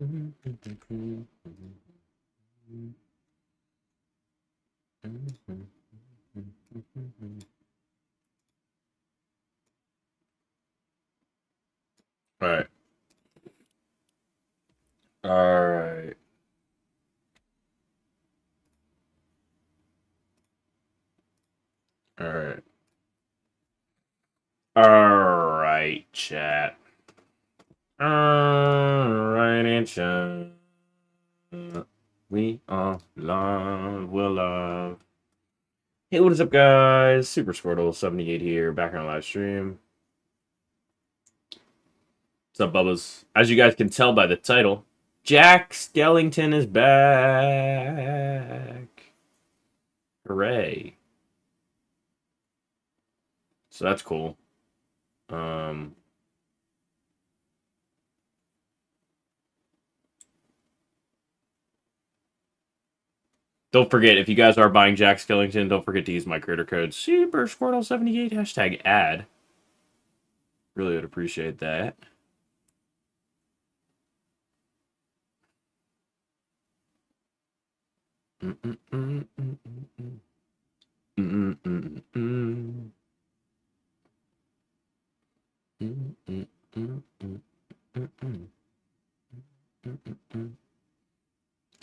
All right. All right. All right. All right, chat. All right, chat. We are live. We're live. Hey, what is up, guys? Super Squirtle78 here, back on a live stream. What's up, Bubba's? As you guys can tell by the title, Jack Skellington is back. Hooray. So that's cool. Don't forget, if you guys are buying Jack Skellington, don't forget to use my creator code Super Squirtle78 #ad. Really would appreciate that.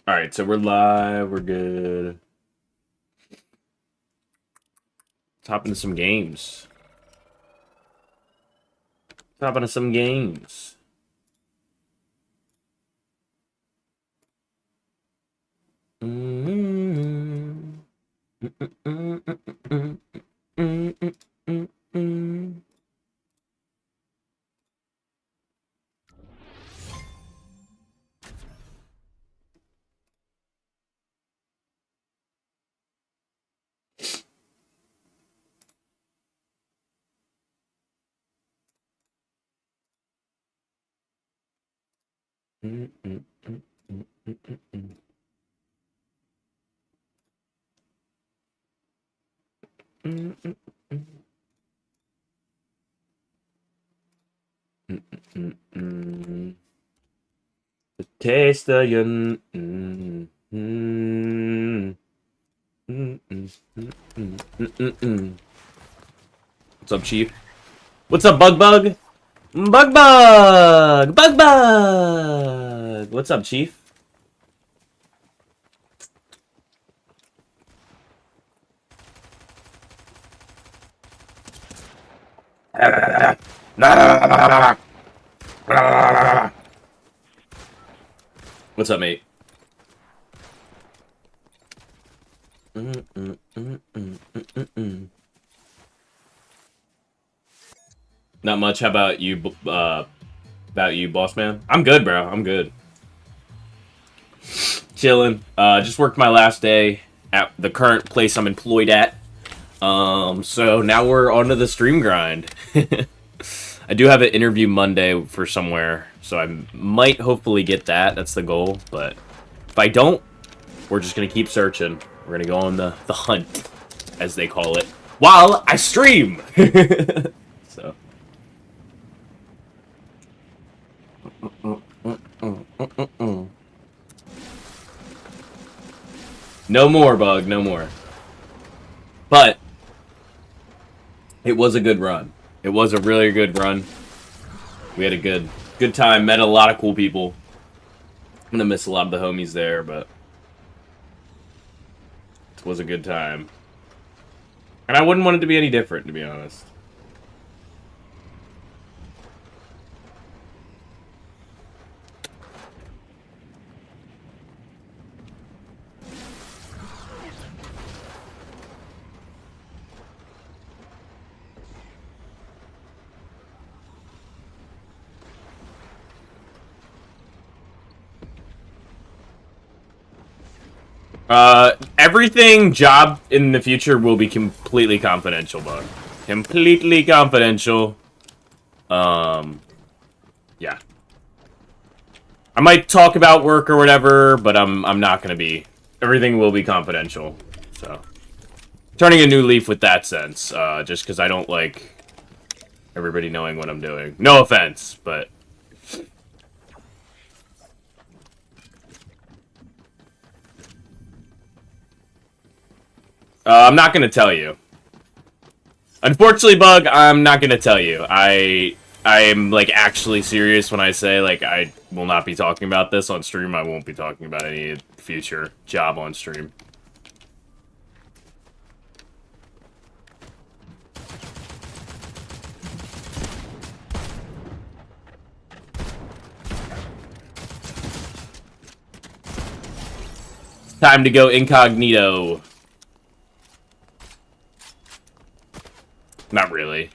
All right, so we're live. We're good. Let's hop into some games. Hop into some games. The taste of your. What's up, Chief? What's up, Bug Bug? Bug Bug! Bug Bug! What's up, Chief? What's up, mate? Not much. How about you, boss man? I'm good, bro. I'm good. Chilling. Just worked my last day at the current place I'm employed at. So now we're on to the stream grind. I do have an interview Monday for somewhere, so I might hopefully get that. That's the goal. But if I don't, we're just gonna keep searching. We're gonna go on the hunt, as they call it, while I stream. So. No more, Bug. No more. But it was a good run. It was a really good run. We had a good time. Met a lot of cool people. I'm gonna miss a lot of the homies there, but it was a good time. And I wouldn't want it to be any different, to be honest. Everything job in the future will be completely confidential, Bug. Completely confidential. Yeah. I might talk about work or whatever, but I'm not gonna be. Everything will be confidential. So, turning a new leaf with that sense. Just because I don't like everybody knowing what I'm doing. No offense, but I'm not gonna tell you. Unfortunately, Bug, I'm not gonna tell you. I am like actually serious when I say like I will not be talking about this on stream. I won't be talking about any future job on stream. It's time to go incognito. Not really.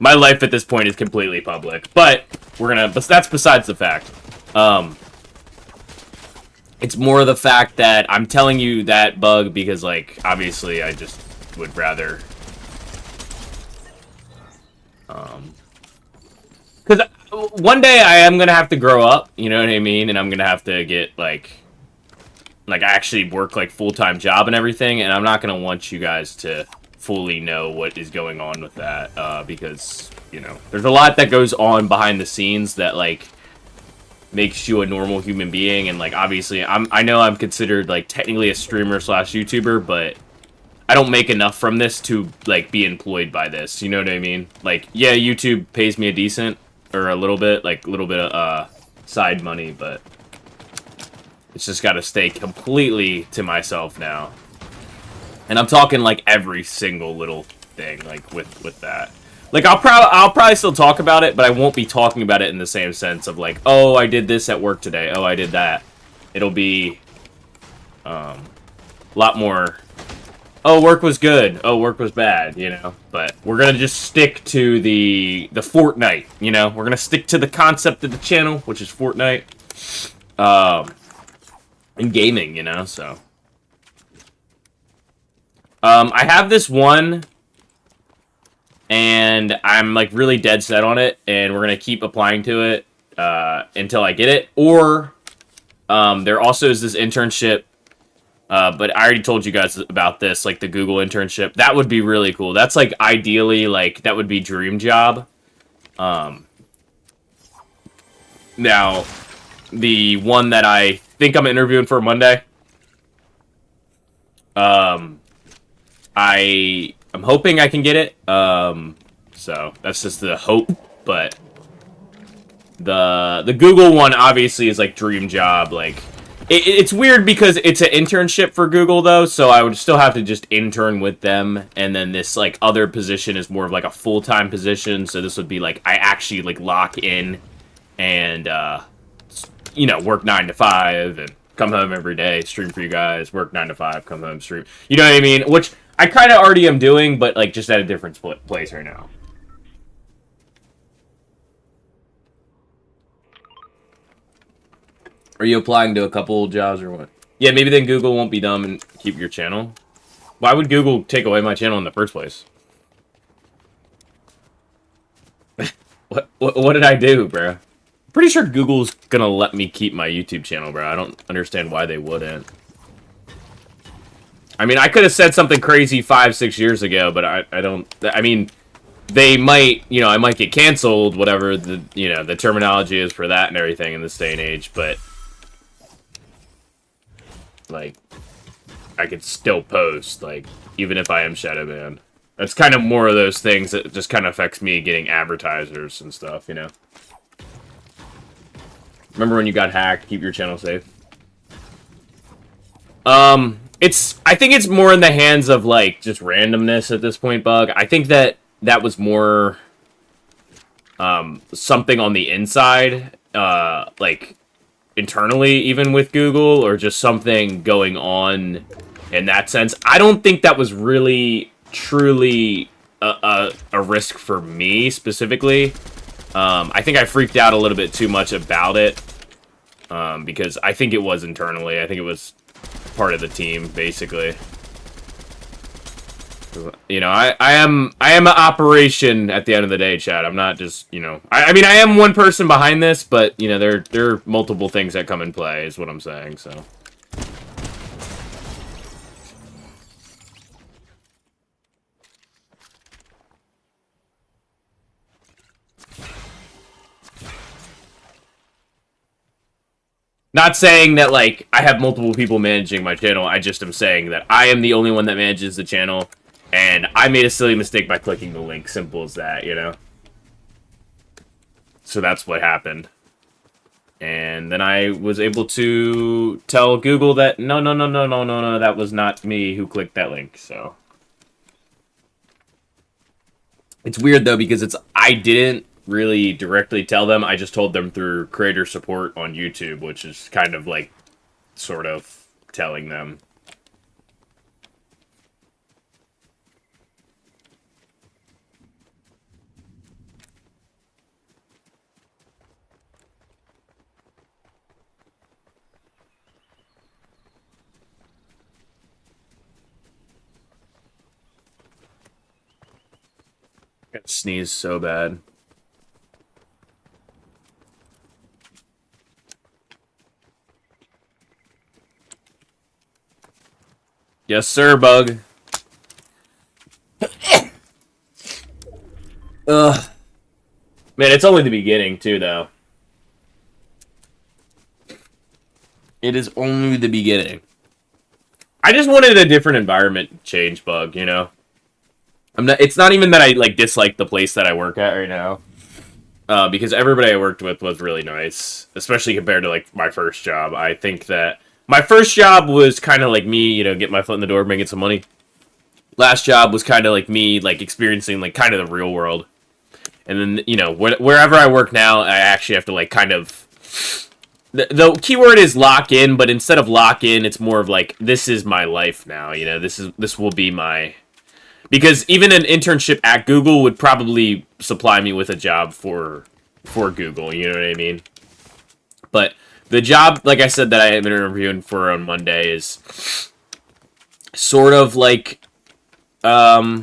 My life at this point is completely public, but that's besides the fact. It's more the fact that I'm telling you that, Bug, because, like, obviously I just would rather, because one day I am gonna have to grow up, you know what I mean, and I'm gonna have to get, like actually work, like, full-time job and everything, and I'm not gonna want you guys to fully know what is going on with that, because, you know, there's a lot that goes on behind the scenes that, like, makes you a normal human being, and, like, obviously, I know I'm considered, like, technically a streamer slash YouTuber, but I don't make enough from this to, like, be employed by this, you know what I mean? Like, yeah, YouTube pays me a decent, or a little bit, like, a little bit of, side money, but it's just gotta stay completely to myself now. And I'm talking, like, every single little thing, like, with that. Like, I'll probably still talk about it, but I won't be talking about it in the same sense of, like, oh, I did this at work today. Oh, I did that. It'll be, a lot more, oh, work was good. Oh, work was bad, you know? But we're gonna just stick to the Fortnite, you know? We're gonna stick to the concept of the channel, which is Fortnite. And gaming, you know, so. I have this one, and I'm, like, really dead set on it, and we're gonna keep applying to it, until I get it. Or, there also is this internship, but I already told you guys about this, like, the Google internship. That would be really cool. That's, like, ideally, like, that would be dream job. Now, the one that I think I'm interviewing for Monday, I'm hoping I can get it. So that's just the hope, but the Google one obviously is like dream job. Like it's weird because it's an internship for Google though, so I would still have to just intern with them, and then this like other position is more of like a full-time position. So this would be like I actually like lock in and you know, work 9 to 5 and come home every day, stream for you guys, work 9 to 5, come home, stream. You know what I mean? Which I kind of already am doing, but, like, just at a different place right now. Are you applying to a couple jobs or what? Yeah, maybe then Google won't be dumb and keep your channel. Why would Google take away my channel in the first place? What did I do, bro? Pretty sure Google's gonna let me keep my YouTube channel, bro. I don't understand why they wouldn't. I mean, I could have said something crazy 5-6 years ago, but I don't. I mean, they might, you know, I might get canceled, whatever the, you know, the terminology is for that and everything in this day and age. But like, I could still post, like, even if I am shadow banned. That's kind of more of those things that just kind of affects me getting advertisers and stuff, you know. Remember when you got hacked? Keep your channel safe. I think it's more in the hands of, like, just randomness at this point, Bug. I think that was more, something on the inside, like, internally, even with Google, or just something going on in that sense. I don't think that was really, truly a risk for me, specifically. I think I freaked out a little bit too much about it, because I think it was internally. I think it was part of the team, basically. You know, I am an operation at the end of the day, Chad. I'm not just, you know, I mean, I am one person behind this, but, you know, there are multiple things that come in play, is what I'm saying, so. Not saying that, like, I have multiple people managing my channel. I just am saying that I am the only one that manages the channel, and I made a silly mistake by clicking the link. Simple as that, you know? So that's what happened. And then I was able to tell Google that, no, that was not me who clicked that link, so. It's weird, though, because I didn't really directly tell them. I just told them through creator support on YouTube, which is kind of like, sort of telling them. I sneeze so bad. Yes, sir, Bug. Ugh. Man, it's only the beginning, too, though. It is only the beginning. I just wanted a different environment change, Bug, you know? It's not even that I, like, dislike the place that I work at right now. Because everybody I worked with was really nice. Especially compared to, like, my first job. I think that my first job was kind of like me, you know, get my foot in the door, making some money. Last job was kind of like me, like, experiencing, like, kind of the real world. And then, you know, wherever I work now, I actually have to, like, kind of... The keyword is lock in, but instead of lock in, it's more of like, this is my life now, you know? This will be my... Because even an internship at Google would probably supply me with a job for Google, you know what I mean? But the job, like I said, that I am interviewing for on Monday is sort of like... That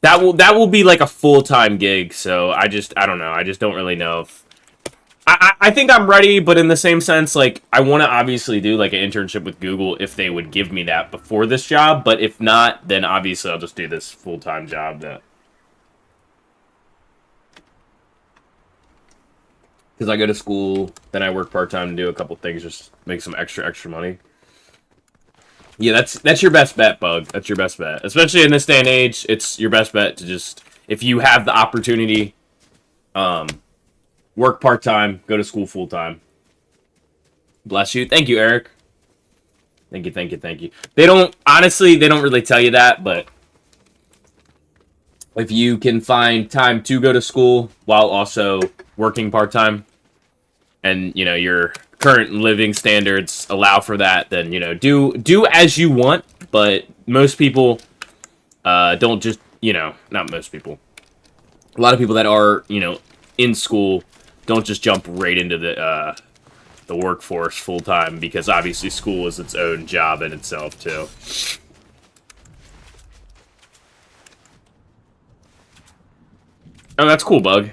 will be like a full-time gig, so I don't know. I just don't really know if... I think I'm ready, but in the same sense, like, I want to obviously do, like, an internship with Google if they would give me that before this job, but if not, then obviously I'll just do this full-time job that... Because I go to school, then I work part-time and do a couple things, just make some extra money. Yeah, that's your best bet, Bug. That's your best bet. Especially in this day and age, it's your best bet to just, if you have the opportunity, work part-time, go to school full-time. Bless you. Thank you, Eric. Thank you. Honestly, they don't really tell you that, but if you can find time to go to school while also working part-time, and, you know, your current living standards allow for that, then, you know, do as you want, but most people don't just, you know, not most people. A lot of people that are, you know, in school don't just jump right into the workforce full time, because obviously school is its own job in itself too. Oh, that's cool, Bug.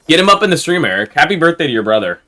Get him up in the stream, Eric. Happy birthday to your brother.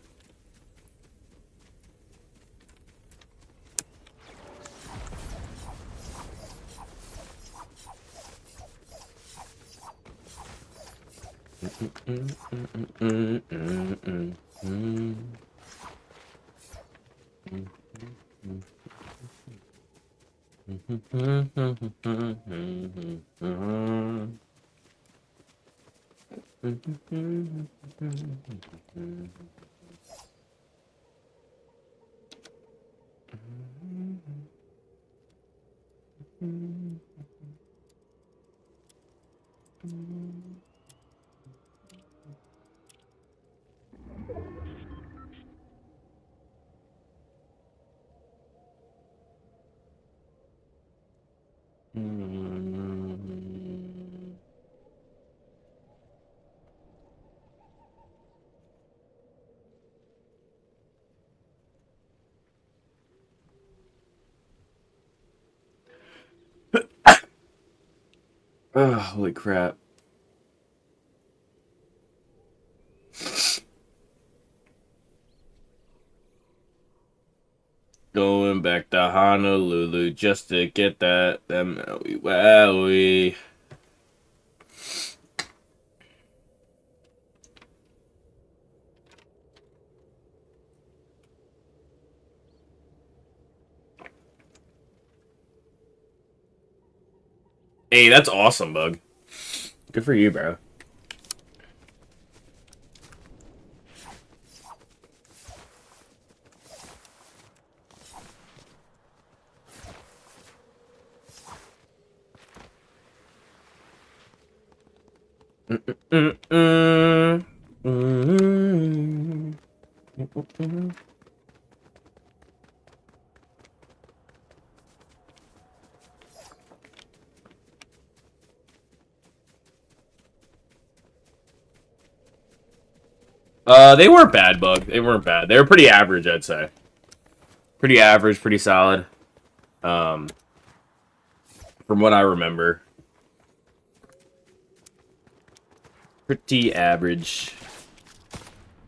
Oh, holy crap. Going back to Honolulu just to get that Maui Wowie. Hey, that's awesome, Bug. Good for you, bro. They weren't bad, Bug. They weren't bad. They were pretty average, I'd say. Pretty average, pretty solid. Um, from what I remember. Pretty average.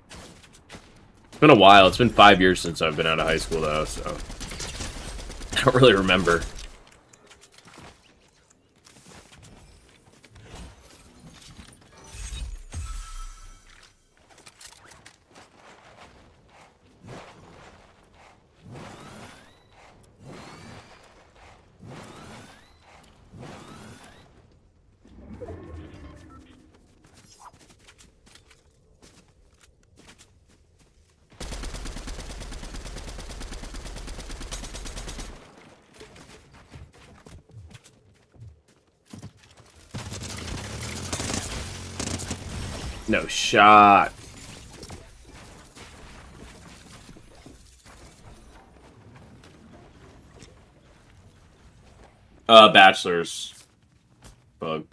It's been a while. It's been 5 years since I've been out of high school, though, so I don't really remember. No shot. Bachelor's. Bug.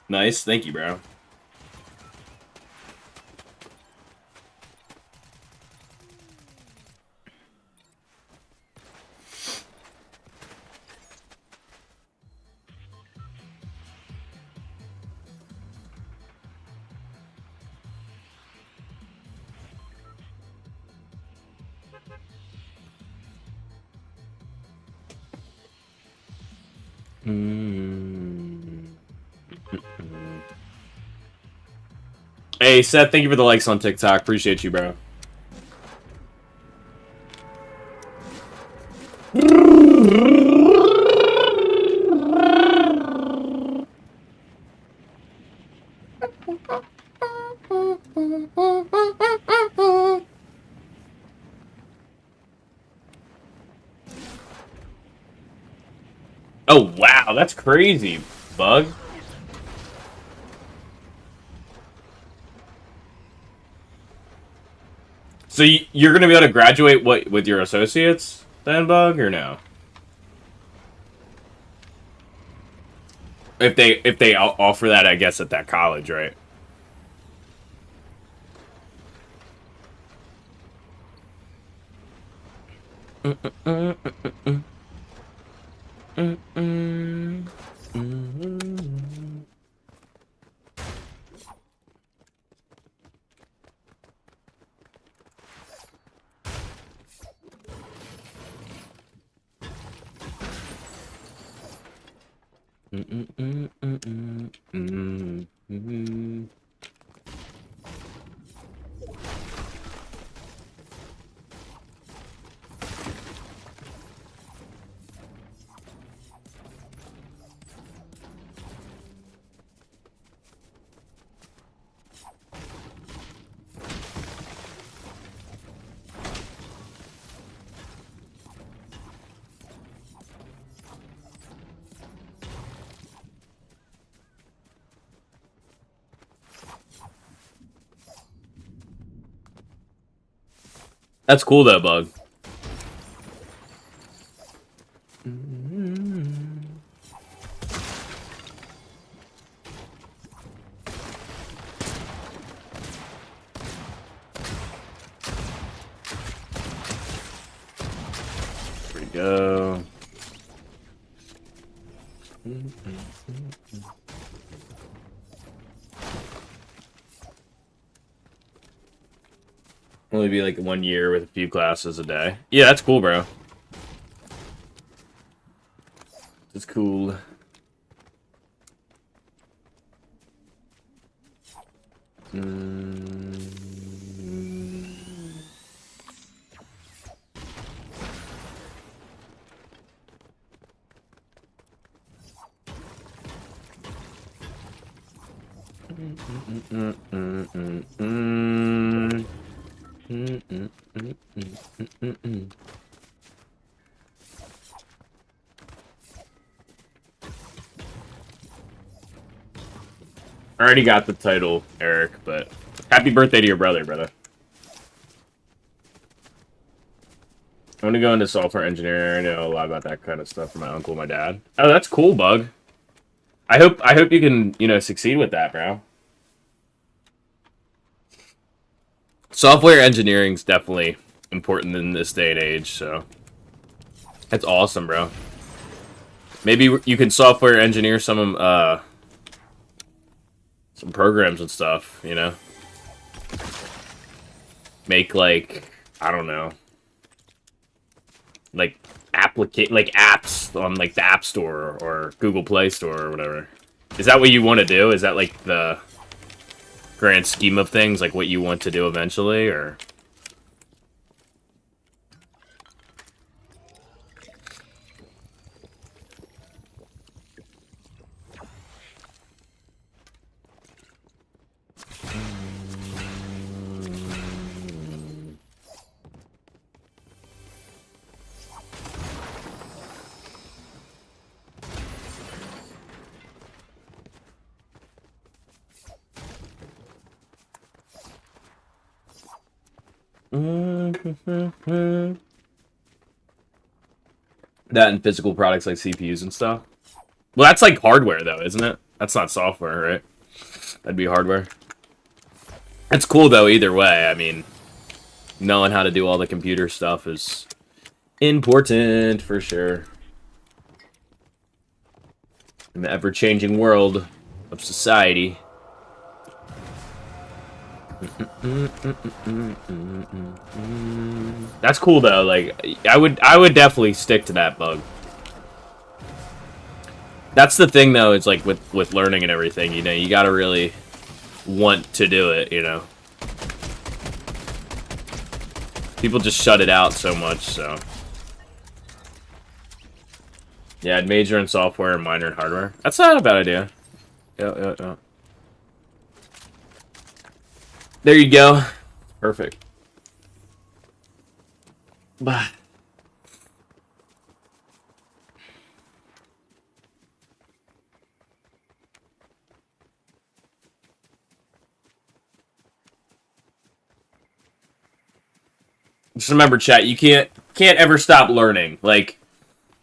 Nice. Thank you, bro. Hey, Seth, thank you for the likes on TikTok. Appreciate you, bro. Oh, wow. That's crazy, Bug. So you're going to be able to graduate what with your associates then, Bug, or no? If they offer that, I guess, at that college, right? That's cool though, Bug. There we go. Only be like 1 year with a few classes a day. Yeah, that's cool, bro. That's cool. I already got the title, Eric, but happy birthday to your brother, brother. I want to go into software engineering. I know a lot about that kind of stuff from my uncle and my dad. Oh, that's cool, Bug. I hope you can, succeed with that, bro. Software engineering is definitely important in this day and age, so that's awesome, bro. Maybe you can software engineer some programs and stuff, Make I don't know, apps on the App Store or Google Play Store or whatever. Is that what you want to do? Is that the grand scheme of things, what you want to do eventually, or? That and physical products like CPUs and stuff. Well, that's hardware though, isn't it? That's not software, right? That'd be hardware. It's cool though, either way. I mean, knowing how to do all the computer stuff is important for sure. In the ever-changing world of society. That's cool though. I would definitely stick to that, Bug. That's the thing though. It's with learning and everything. You gotta really want to do it. People just shut it out so much. So yeah, I'd major in software and minor in hardware. That's not a bad idea. Yeah. There you go. Perfect. Bah. Just remember, chat, you can't ever stop learning.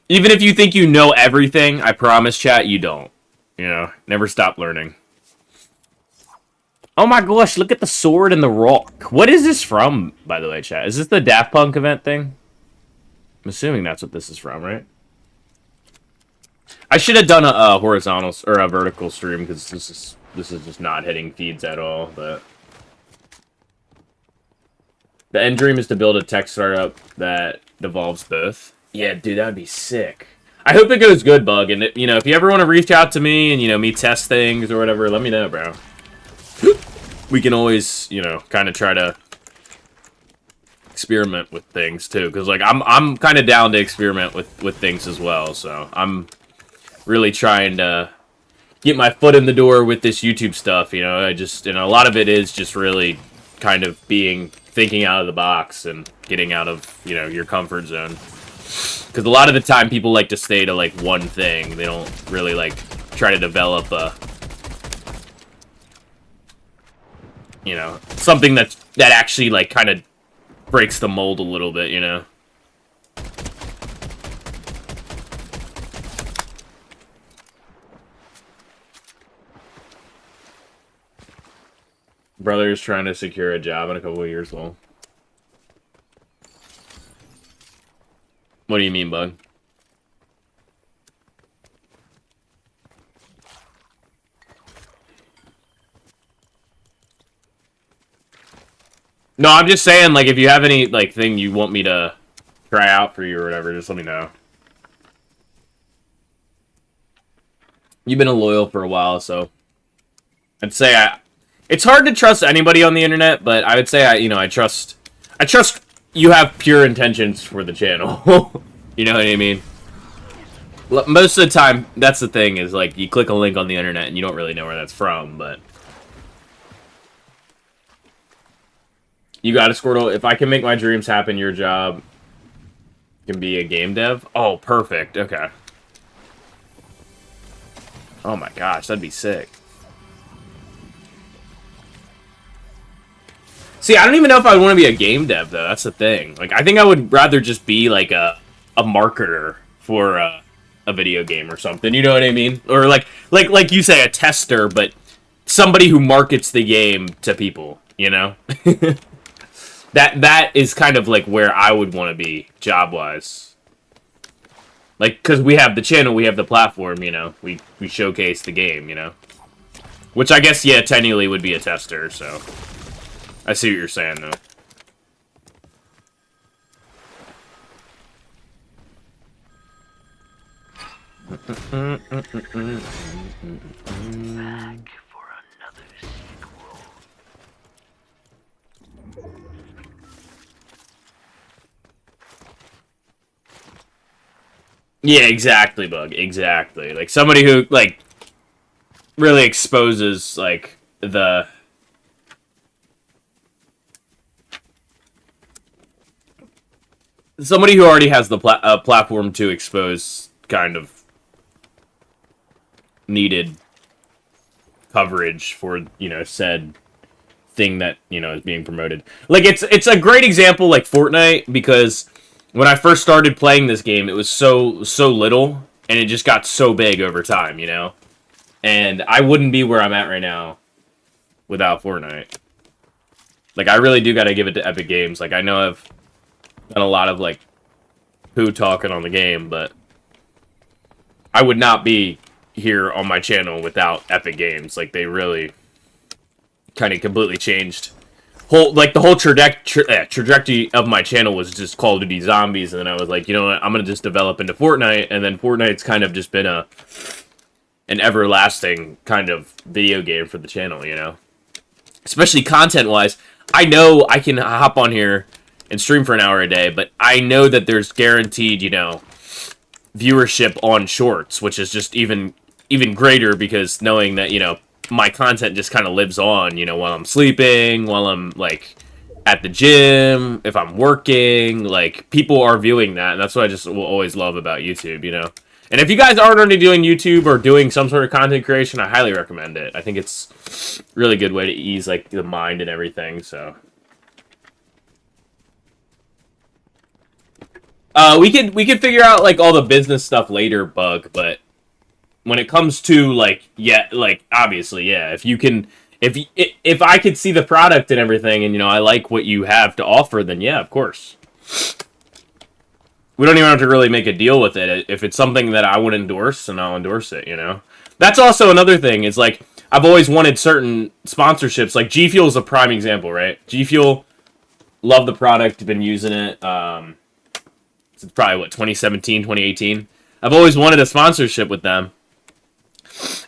Even if you think you know everything, I promise, chat, you don't. Never stop learning. Oh my gosh, look at the sword and the rock. What is this from, by the way, chat? Is this the Daft Punk event thing? I'm assuming that's what this is from, right? I should have done a horizontal or a vertical stream because this is just not hitting feeds at all, but the end dream is to build a tech startup that devolves both. Yeah, dude, that'd be sick. I hope it goes good, Bug. And you know, if you ever want to reach out to me and me test things or whatever, let me know, bro. We can always kind of try to experiment with things too, because like I'm kind of down to experiment with things as well. So I'm really trying to get my foot in the door with this YouTube stuff. I just a lot of it is just really kind of thinking out of the box and getting out of your comfort zone. Because a lot of the time people like to stay to like one thing. They don't really like try to develop a something that actually like kind of breaks the mold a little bit. Brother's trying to secure a job in a couple of years. Well, what do you mean, Bug? No, I'm just saying, like, if you have any, like, thing you want me to try out for you or whatever, just let me know. You've been a loyal for a while, so I'd say it's hard to trust anybody on the internet, but I would say I trust you have pure intentions for the channel. You know what I mean? Most of the time, that's the thing, is like you click a link on the internet and you don't really know where that's from, but you got to Squirtle. If I can make my dreams happen, your job can be a game dev. Oh, perfect. Okay. Oh my gosh, that'd be sick. See, I don't even know if I would want to be a game dev, though. That's the thing. Like, I think I would rather just be, like, a marketer for a video game or something. You know what I mean? Or, like you say, a tester, but somebody who markets the game to people, That is kind of, like, where I would want to be, job-wise. Like, because we have the channel, we have the platform, We showcase the game, Which I guess, yeah, technically would be a tester, so I see what you're saying, though. Back for another sequel. Yeah, exactly, Bug. Exactly. Like, somebody who, like, really exposes, like, somebody who already has the platform to expose kind of needed coverage for, said thing that, is being promoted. Like, it's a great example, like, Fortnite, because when I first started playing this game, it was so little, and it just got so big over time, And I wouldn't be where I'm at right now without Fortnite. Like, I really do gotta give it to Epic Games. Like, I know I've done a lot of, like, poo talking on the game, but I would not be here on my channel without Epic Games. Like, they really kind of completely changed the whole trajectory of my channel was just Call of Duty Zombies, and then I was like, you know what, I'm gonna just develop into Fortnite, and then Fortnite's kind of just been an everlasting kind of video game for the channel, especially content-wise. I know I can hop on here and stream for an hour a day, but I know that there's guaranteed, viewership on shorts, which is just even greater, because knowing that, my content just kind of lives on, while I'm sleeping, while I'm, like, at the gym, if I'm working, like, people are viewing that, and that's what I just will always love about YouTube, And if you guys aren't already doing YouTube or doing some sort of content creation, I highly recommend it. I think it's a really good way to ease, like, the mind and everything, so. We could figure out, like, all the business stuff later, Bug, but when it comes to, like, yeah, like, obviously, yeah, if I could see the product and everything, and, I like what you have to offer, then yeah, of course. We don't even have to really make a deal with it. If it's something that I would endorse, then I'll endorse it, That's also another thing, is, like, I've always wanted certain sponsorships, like, G Fuel's a prime example, right? G Fuel, love the product, been using it, it's probably, 2017, 2018? I've always wanted a sponsorship with them,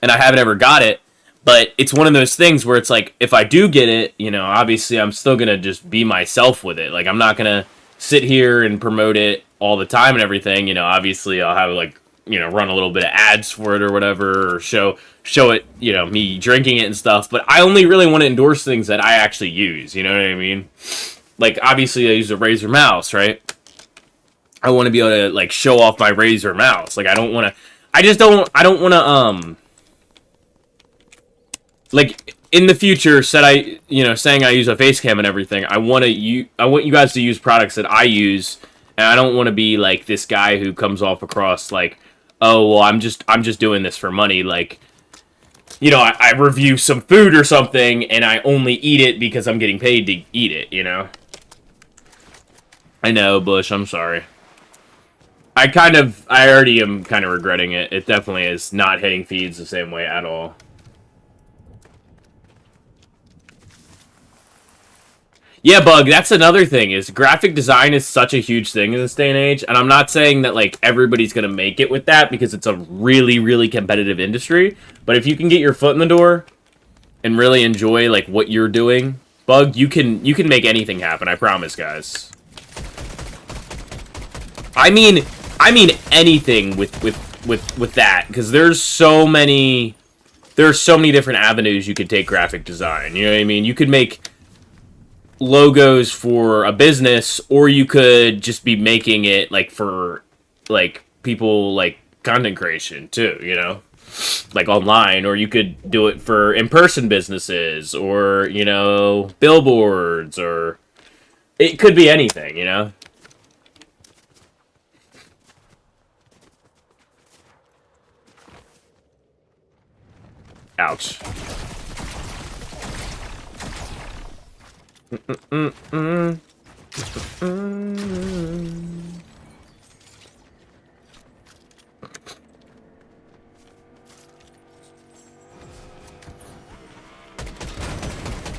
and I haven't ever got it. But it's one of those things where it's like, if I do get it, you know, obviously I'm still gonna just be myself with it. Like, I'm not gonna sit here and promote it all the time and everything. You know, obviously I'll have like, you know, run a little bit of ads for it or whatever, or show it, you know, me drinking it and stuff. But I only really want to endorse things that I actually use. You know what I mean? Like, obviously I use a Razer mouse, right? I want to be able to like show off my Razer mouse. Like, I don't want to. I don't want to. Like, in the future, saying I use a face cam and everything, I want you guys to use products that I use, and I don't want to be like this guy who comes off across like, oh, well, I'm just doing this for money. Like, you know, I review some food or something, and I only eat it because I'm getting paid to eat it, you know? I know, Bush, I'm sorry. I already am kind of regretting it. It definitely is not hitting feeds the same way at all. Yeah, Bug, that's another thing, is graphic design is such a huge thing in this day and age, and I'm not saying that, like, everybody's gonna make it with that, because it's a really, really competitive industry, but if you can get your foot in the door and really enjoy, like, what you're doing, Bug, you can make anything happen, I promise, guys. I mean anything with that, because there's so many different avenues you could take graphic design, you know what I mean? You could make logos for a business, or you could just be making it like for like people like content creation too, you know, like online, or you could do it for in-person businesses, or, you know, billboards, or it could be anything, you know. Ouch.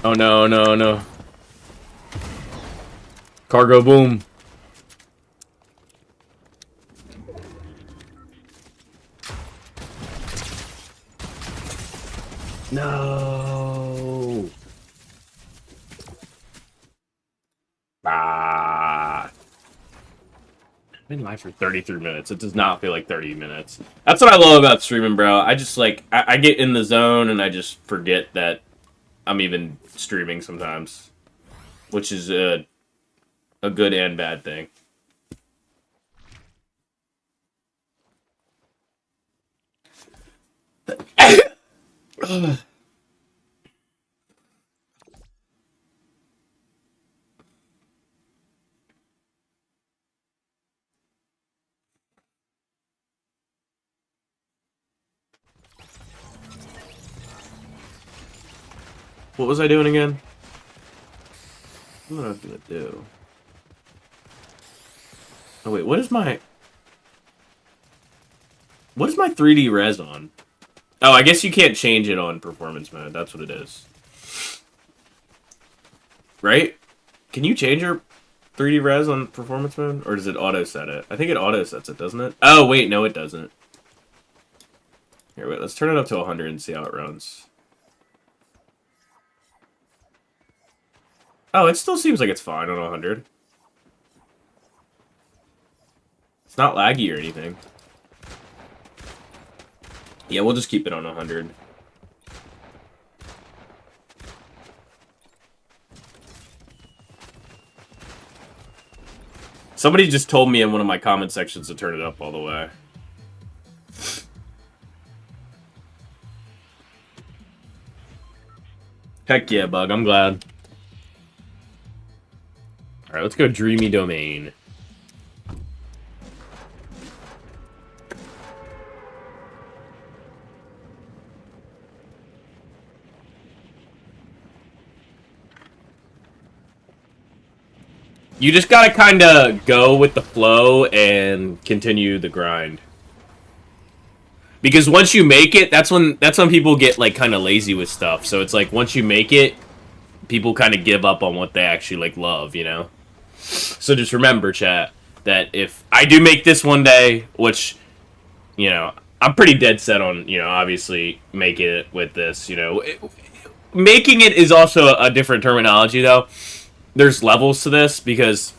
Oh no, no, no. Cargo boom. No. Ah. I've been live for 33 minutes. It does not feel like 30 minutes. That's what I love about streaming, bro. I just, like, I get in the zone and I just forget that I'm even streaming sometimes. Which is a good and bad thing. What was I doing again? What was I gonna do? Oh wait, what is my 3D res on? Oh, I guess you can't change it on performance mode. That's what it is. Right? Can you change your 3D res on performance mode? Or does it auto set it? I think it auto sets it, doesn't it? Oh, wait, no it doesn't. Here, wait, let's turn it up to 100 and see how it runs. Oh, it still seems like it's fine on 100. It's not laggy or anything. Yeah, we'll just keep it on 100. Somebody just told me in one of my comment sections to turn it up all the way. Heck yeah, Bug, I'm glad. Alright, let's go Dreamy Domain. You just gotta kinda go with the flow and continue the grind. Because once you make it, that's when people get like kinda lazy with stuff. So it's like once you make it, people kinda give up on what they actually like love, you know? So just remember, chat, that if I do make this one day, which you know, I'm pretty dead set on, obviously making it with this, making it is also a different terminology, though. There's levels to this because,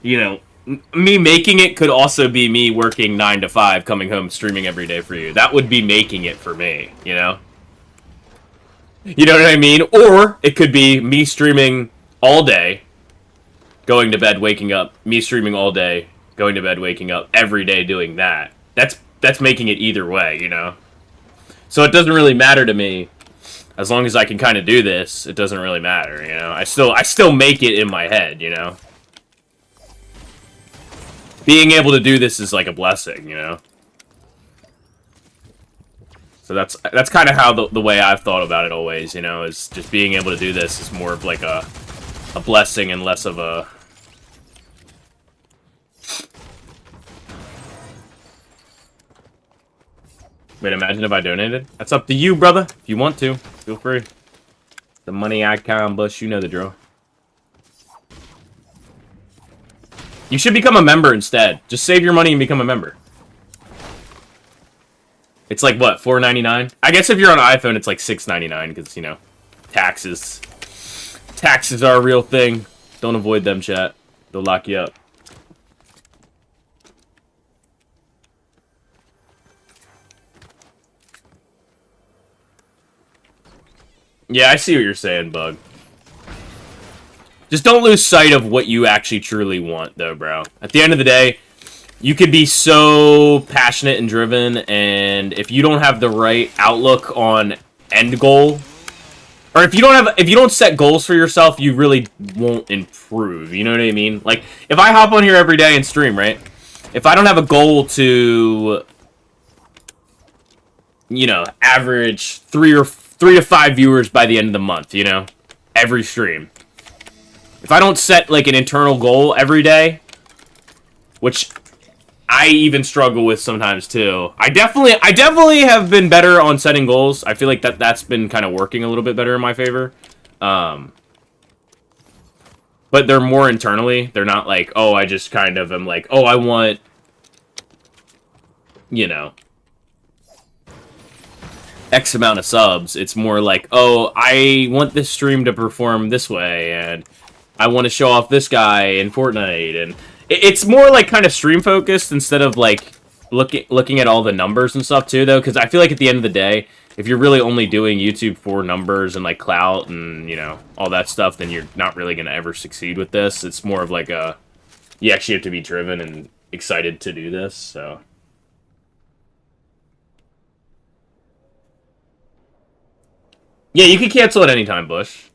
me making it could also be me working 9 to 5, coming home, streaming every day for you. That would be making it for me, You know what I mean? Or it could be me streaming all day, going to bed, waking up, me streaming all day, going to bed, waking up, every day doing that. That's making it either way, So it doesn't really matter to me. As long as I can kind of do this, it doesn't really matter, I still make it in my head, Being able to do this is like a blessing, So that's kind of how the way I've thought about it always, is just being able to do this is more of like a blessing and less of a... Wait, imagine if I donated? That's up to you, brother. If you want to, feel free. The money icon, Bush, you know the drill. You should become a member instead. Just save your money and become a member. It's like, what, $4.99? I guess if you're on iPhone, it's like $6.99 because, taxes. Taxes are a real thing. Don't avoid them, chat. They'll lock you up. Yeah, I see what you're saying, Bug. Just don't lose sight of what you actually truly want, though, bro. At the end of the day, you could be so passionate and driven, and if you don't have the right outlook on end goal, or if you don't set goals for yourself, you really won't improve. You know what I mean? Like, if I hop on here every day and stream, right? If I don't have a goal to, average 3 to 5 viewers by the end of the month, every stream. If I don't set, like, an internal goal every day, which I even struggle with sometimes, too. I definitely have been better on setting goals. I feel like that's been kind of working a little bit better in my favor. But they're more internally. They're not like, oh, I just kind of am like, oh, I want, X amount of subs. It's more like, oh, I want this stream to perform this way, and I want to show off this guy in Fortnite, and it's more like kind of stream focused instead of like looking at all the numbers and stuff too, though, because I feel like at the end of the day, if you're really only doing YouTube for numbers and like clout and all that stuff, then you're not really gonna ever succeed with this. It's more of like you actually have to be driven and excited to do this. So yeah, you can cancel at any time, Bush.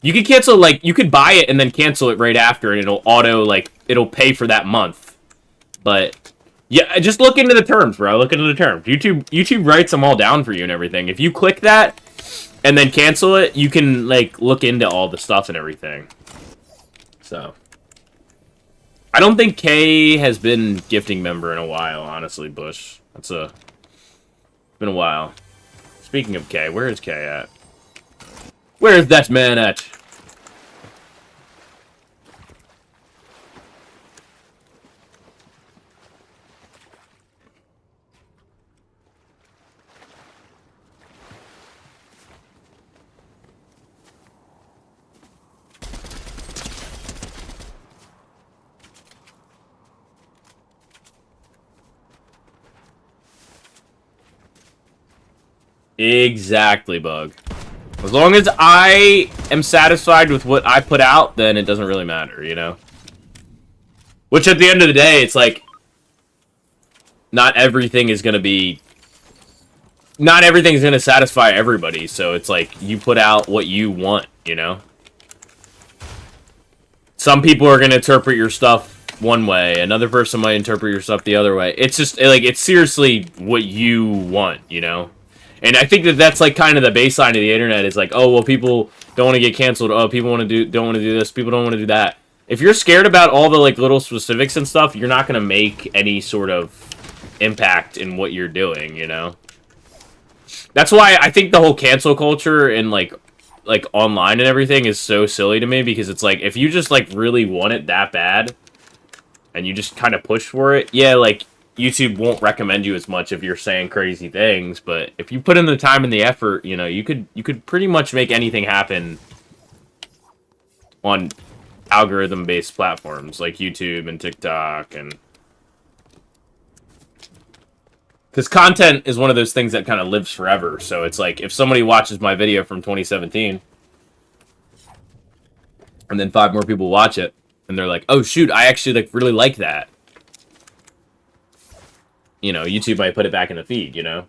You could cancel, like, you could buy it and then cancel it right after, and it'll pay for that month. But, yeah, just look into the terms, bro. Look into the terms. YouTube writes them all down for you and everything. If you click that and then cancel it, you can, like, look into all the stuff and everything. So. I don't think Kay has been gifting member in a while, honestly, Bush. It's been a while. Speaking of Kay, where is Kay at? Where is that man at? Exactly, Bug. As long as I am satisfied with what I put out, then it doesn't really matter, Which at the end of the day, it's like, not everything's going to satisfy everybody, so it's like, you put out what you want, Some people are going to interpret your stuff one way, another person might interpret your stuff the other way. It's just, like, it's seriously what you want, And I think that's like kind of the baseline of the internet is like, oh, well, people don't want to get canceled. Oh, people don't want to do this. People don't want to do that. If you're scared about all the like little specifics and stuff, you're not going to make any sort of impact in what you're doing, That's why I think the whole cancel culture and like online and everything is so silly to me, because it's like, if you just like really want it that bad and you just kind of push for it, yeah, like YouTube won't recommend you as much if you're saying crazy things, but if you put in the time and the effort, you know, you could pretty much make anything happen on algorithm-based platforms like YouTube and TikTok. And because content is one of those things that kind of lives forever. So it's like if somebody watches my video from 2017 and then 5 more people watch it and they're like, "Oh shoot, I actually like really like that." You know, YouTube might put it back in the feed, you know?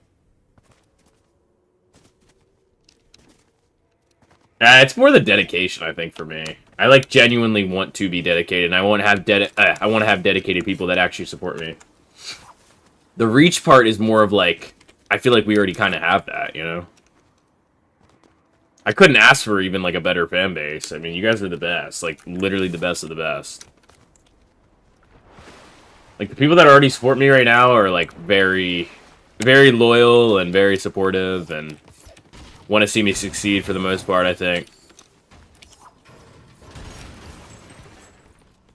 It's more the dedication, I think, for me. I like genuinely want to be dedicated, and I want to have dedicated people that actually support me. The reach part is more of like, I feel like we already kind of have that, you know? I couldn't ask for even like a better fan base. I mean, you guys are the best, like literally the best of the best. Like, the people that already support me right now are, like, very, very loyal and very supportive and want to see me succeed for the most part, I think.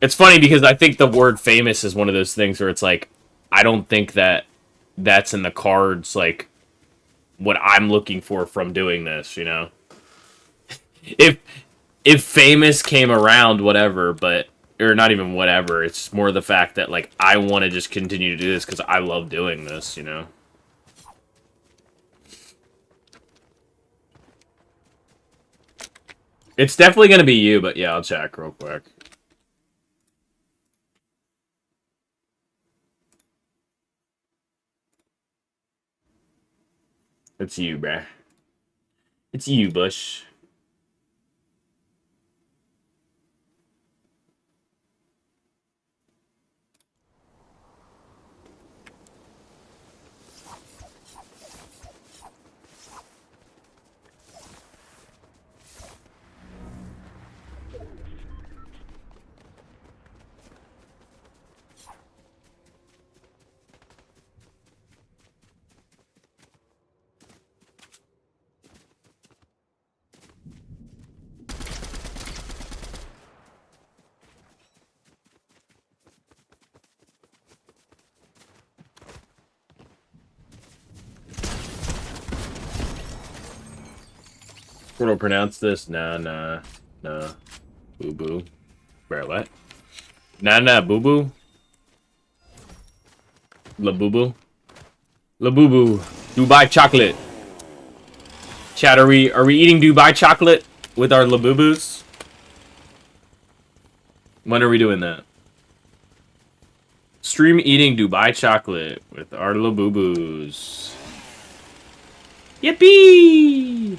It's funny because I think the word famous is one of those things where it's like, I don't think that that's in the cards, like, what I'm looking for from doing this, you know? If famous came around, whatever, but... or not even whatever, it's more the fact that, like, I want to just continue to do this because I love doing this, you know? It's definitely going to be you, but yeah, I'll check real quick. It's you, bruh. It's you, Bush. What do I pronounce this? Nah. Boo boo. Bro, what? Nah, boo boo. La boo boo. La boo boo. Dubai chocolate. Chat, are we eating Dubai chocolate with our Labubu's? When are we doing that? Stream eating Dubai chocolate with our Labubu's. Yippee!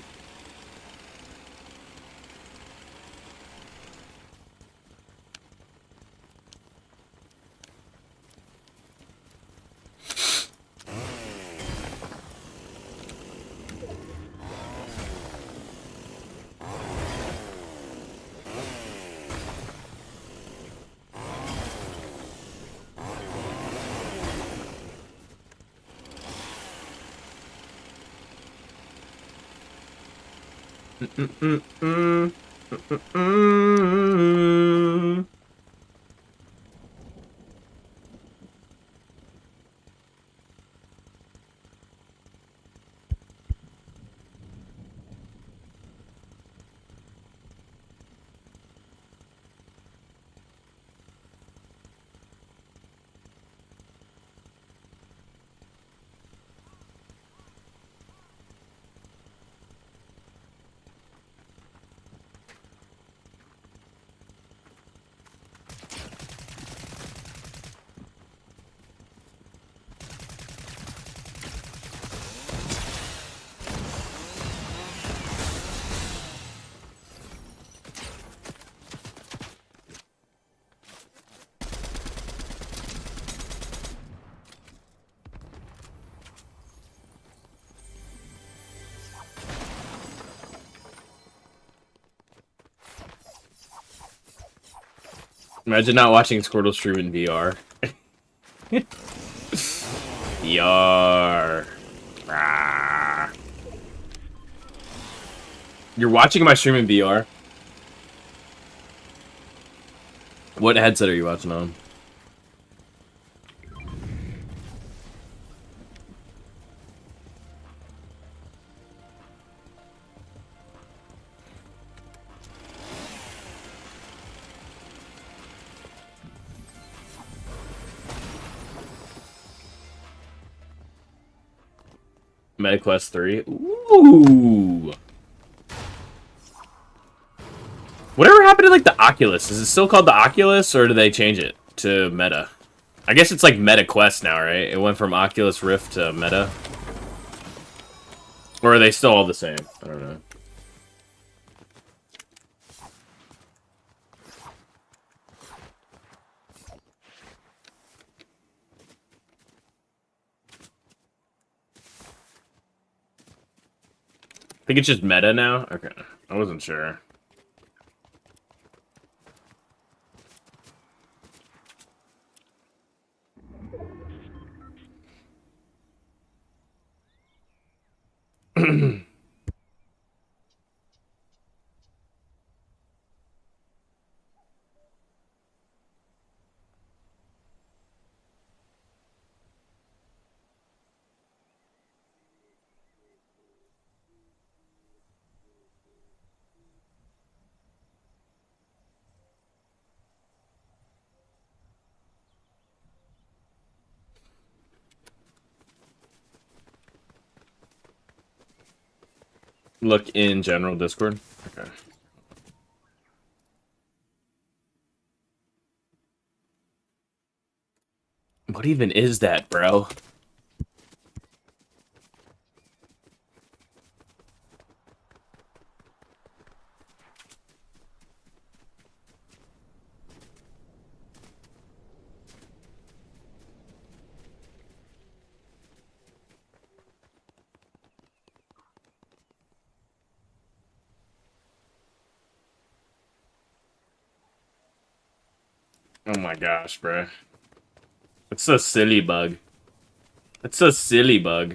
Imagine not watching Squirtle stream in VR. VR. Rah. You're watching my stream in VR? What headset are you watching on? MetaQuest 3. Ooh. Whatever happened to, like, the Oculus? Is it still called the Oculus, or do they change it to Meta? I guess it's, like, MetaQuest now, right? It went from Oculus Rift to Meta. Or are they still all the same? I don't know. I think it's just Meta now? Okay. I wasn't sure. Look in general Discord. Okay. What even is that, bro? Oh my gosh, bro. It's so silly, bug. It's so silly, bug.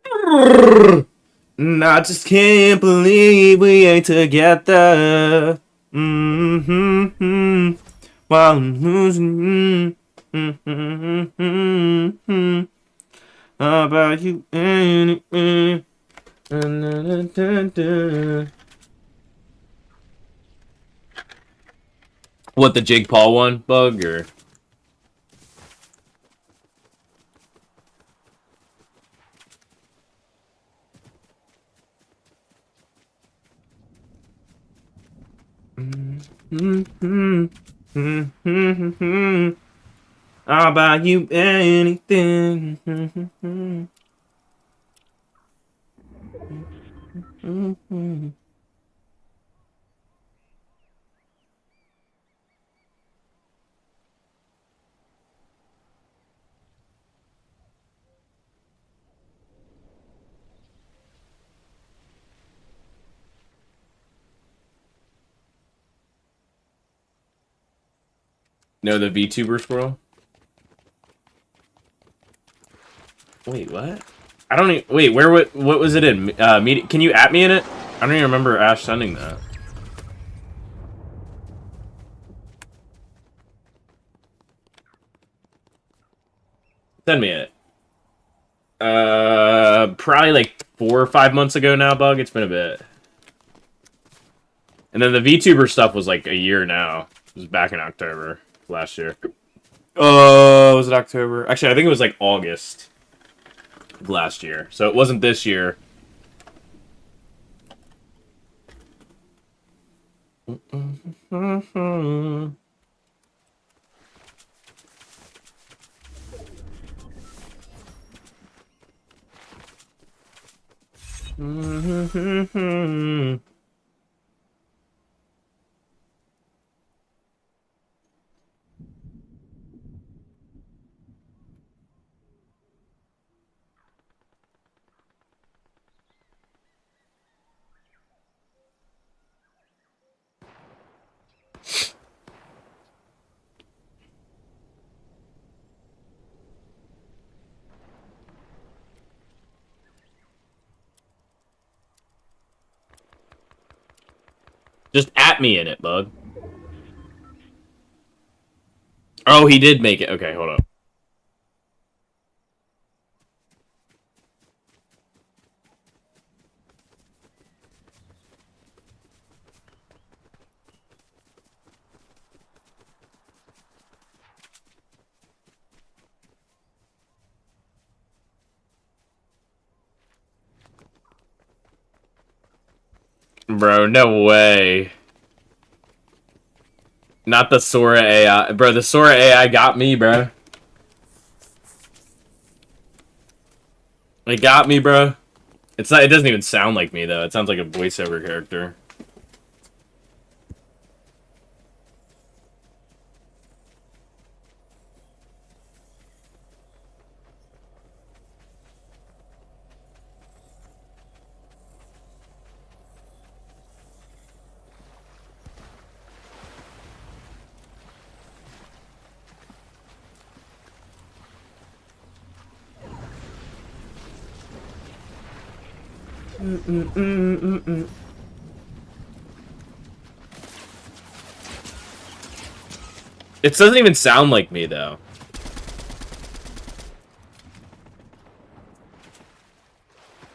I just can't believe we ain't together. Mm-hmm. While I'm losing. Mm-hmm. How about you? What, the Jake Paul one, bug, or? I'll buy you anything. No, the VTuber squirrel? Wait, what? I don't even... Wait, what was it in? Media, can you at me in it? I don't even remember Ash sending that. Send me it. Probably like 4 or 5 months ago now, bug. It's been a bit. And then the VTuber stuff was like a year now. It was back in October last year. Was it October? Actually, I think it was like August of last year. So it wasn't this year. Just at me in it, bug. Oh, he did make it. Okay, hold on. Bro, no way. Not the Sora AI. Bro, the Sora AI got me, bro. It got me, bro. It's not. It doesn't even sound like me, though. It sounds like a voiceover character. It doesn't even sound like me, though.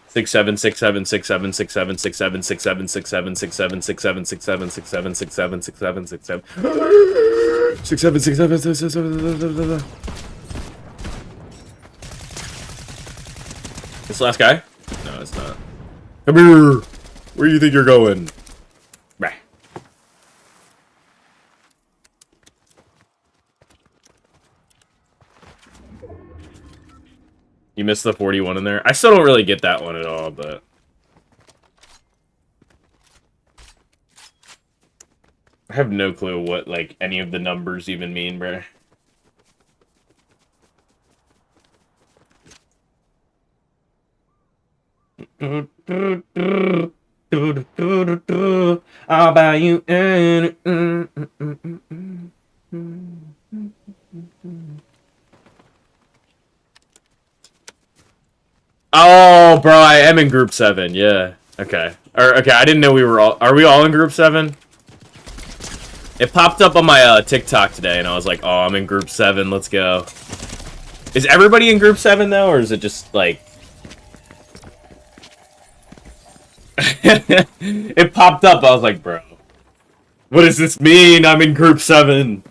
Six seven six seven six seven six seven six seven six seven six seven six seven six seven six seven six seven six seven six seven six seven 6 7 6 7 6 7. This last guy? No, it's not. Come here. Where do you think you're going? Right. You missed the 41 in there. I still don't really get that one at all, but I have no clue what like any of the numbers even mean, bro. I'll buy you. Oh, bro, I am in group 7. Yeah. Okay. Okay, I didn't know we were all. Are we all in group 7? It popped up on my TikTok today, and I was like, "Oh, I'm in group 7. Let's go." Is everybody in group 7 though, or is it just like? It popped up. I was like, "Bro, what does this mean? I'm in group 7."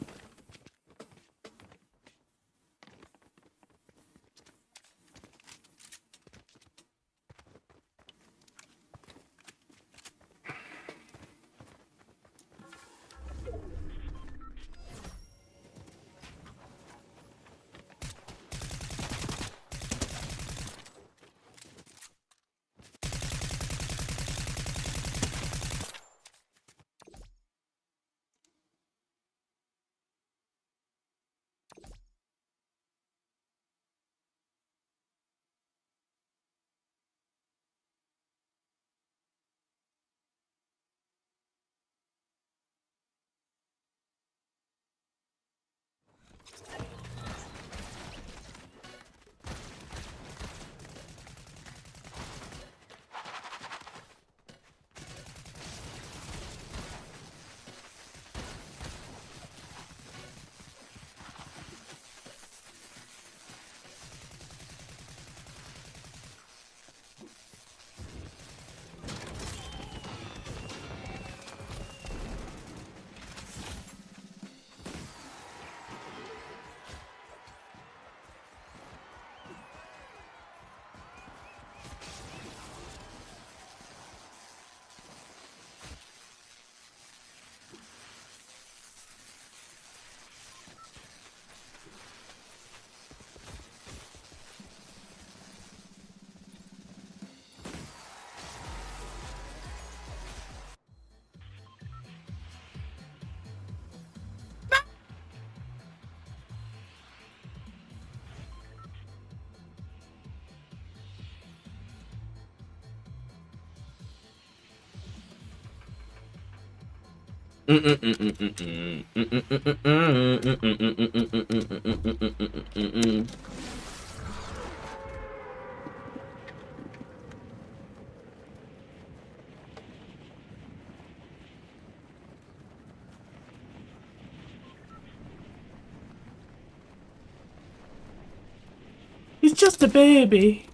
He's just a baby.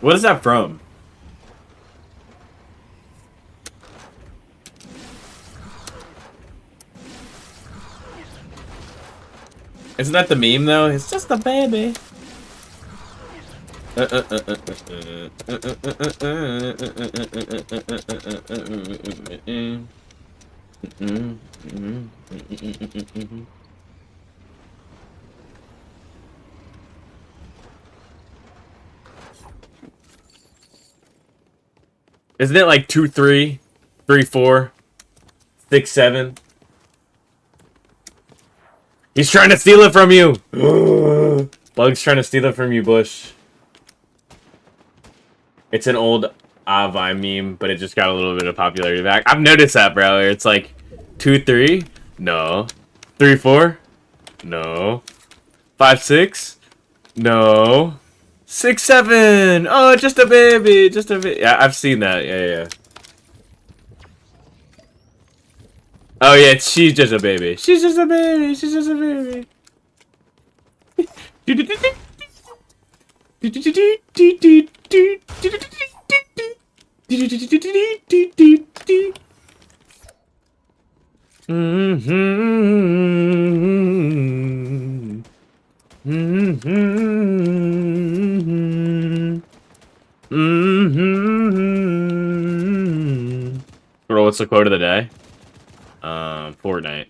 What is that from? Isn't that the meme though? It's just a baby. Isn't it like 2, 3, 3, 4, 6, 7? He's trying to steal it from you. Bug's trying to steal it from you, Bush. It's an old Avi meme, but it just got a little bit of popularity back. I've noticed that, bro. It's like 2, 3, no. 3, 4, no. 5, 6, no. 6, 7. Oh, just a baby, just a baby. Yeah, I've seen that. Yeah. Oh yeah, she's just a baby. She's just a baby. She's just a baby. Bro, what's the quote of the day? Fortnite.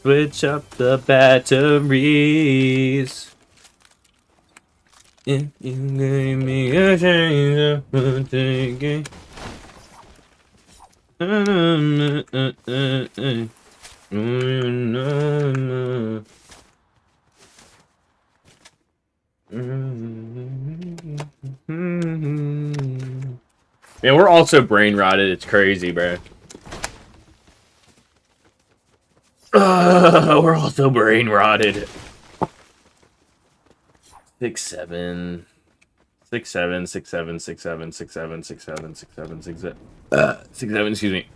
Switch up the batteries. If you gave me a chance, I would take it. Yeah, we're also brain rotted. It's crazy, bro. We're also brain rotted. 6, 7. 6, 7, 6, 7, 6, 7, 6, 7, 6, 7, 6, 7, 6, 7. 6, 7, excuse me.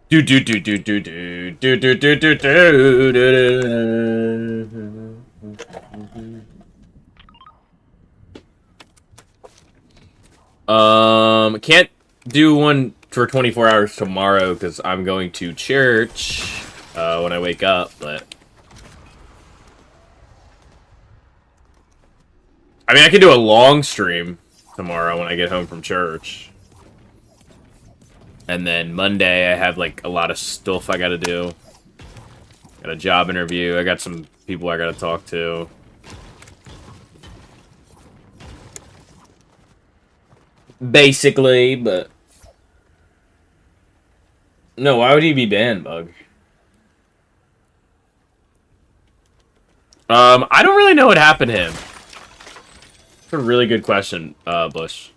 Do do do do do do do do do do do. Can't do one for 24 hours tomorrow because I'm going to church when I wake up, but I mean I could do a long stream tomorrow when I get home from church. And then Monday, I have, like, a lot of stuff I gotta do. Got a job interview. I got some people I gotta talk to. Basically, but... No, why would he be banned, Bug? I don't really know what happened to him. That's a really good question, Bush.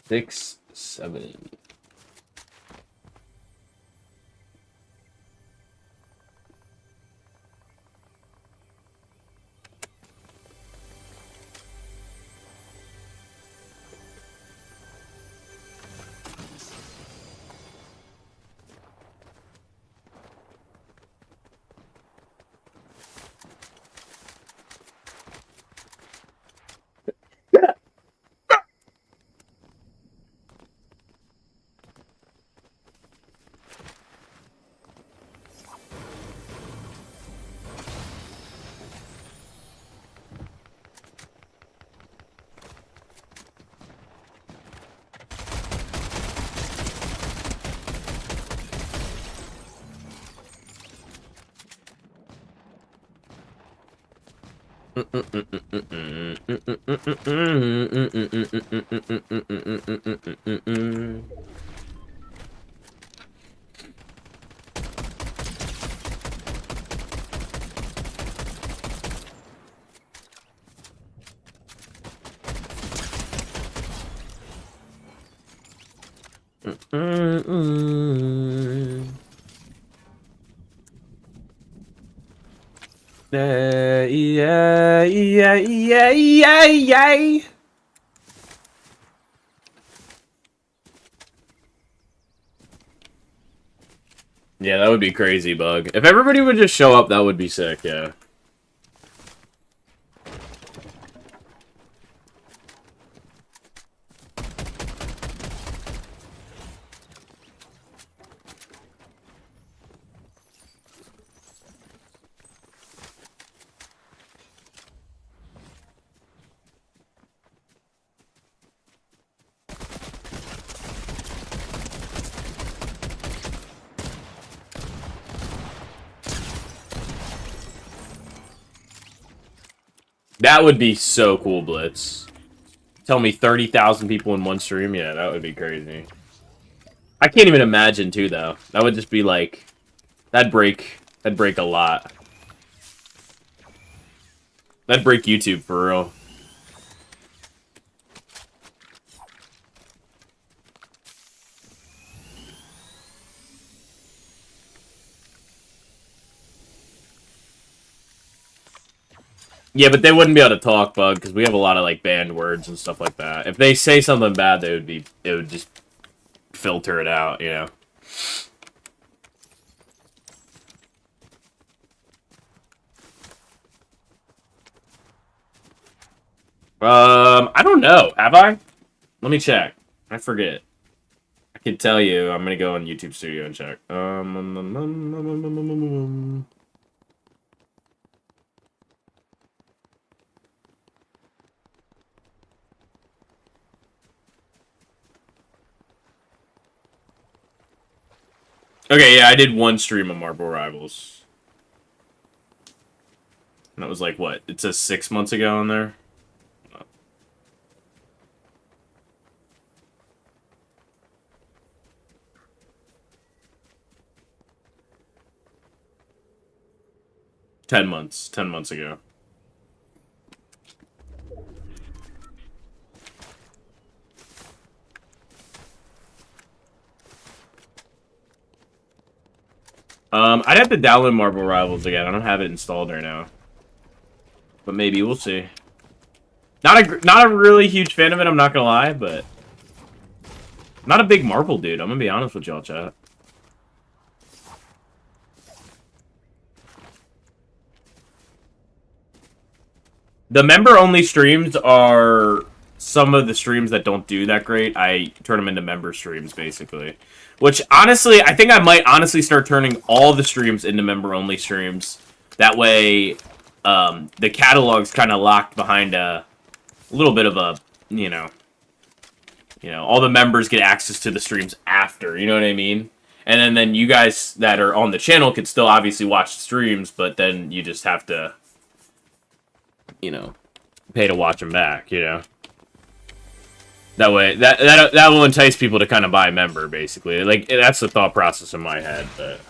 6, 7. Yeah. Yeah, that would be crazy, Bug. If everybody would just show up, that would be sick, yeah. That would be so cool, Blitz. Tell me 30,000 people in one stream? Yeah, that would be crazy. I can't even imagine, too, though. That would just be like... That'd break a lot. That'd break YouTube, for real. Yeah, but they wouldn't be able to talk, Bug, because we have a lot of, like, banned words and stuff like that. If they say something bad, it would just filter it out, you know? I don't know. Have I? Let me check. I forget. I can tell you. I'm gonna go on YouTube Studio and check. Okay, yeah, I did one stream of Marble Rivals. And that was like, what? It says 6 months ago on there? 10 months. 10 months ago. I'd have to download Marble Rivals again. I don't have it installed right now. But maybe, we'll see. Not a really huge fan of it, I'm not gonna lie, but... I'm not a big Marble dude, I'm gonna be honest with y'all, chat. The member-only streams are some of the streams that don't do that great. I turn them into member streams, basically. Which, honestly, I think I might honestly start turning all the streams into member-only streams. That way, the catalog's kind of locked behind a little bit of a, you know, all the members get access to the streams after, you know what I mean? And then you guys that are on the channel can still obviously watch the streams, but then you just have to, you know, pay to watch them back, you know? That way, that will entice people to kind of buy a member, basically. Like, that's the thought process in my head, but...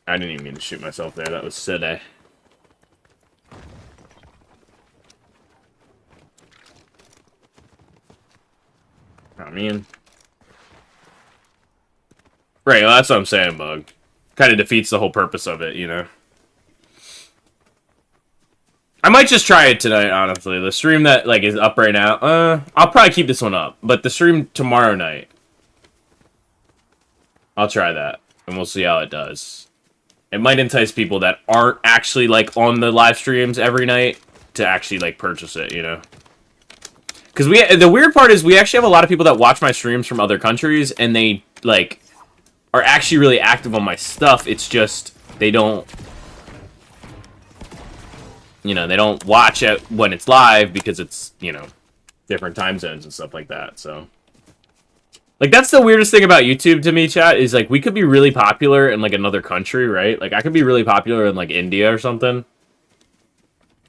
I didn't even mean to shoot myself there, that was silly. I mean... Right, well, that's what I'm saying, Bug. Kind of defeats the whole purpose of it, you know? I might just try it tonight, honestly. The stream that, like, is up right now, I'll probably keep this one up. But the stream tomorrow night, I'll try that. And we'll see how it does. It might entice people that aren't actually, like, on the live streams every night to actually, like, purchase it, you know? Because the weird part is we actually have a lot of people that watch my streams from other countries, and they, like, are actually really active on my stuff. It's just, they don't... You know, they don't watch it when it's live because it's, you know, different time zones and stuff like that, so... Like, that's the weirdest thing about YouTube to me, chat, is, like, we could be really popular in, like, another country, right? Like, I could be really popular in, like, India or something.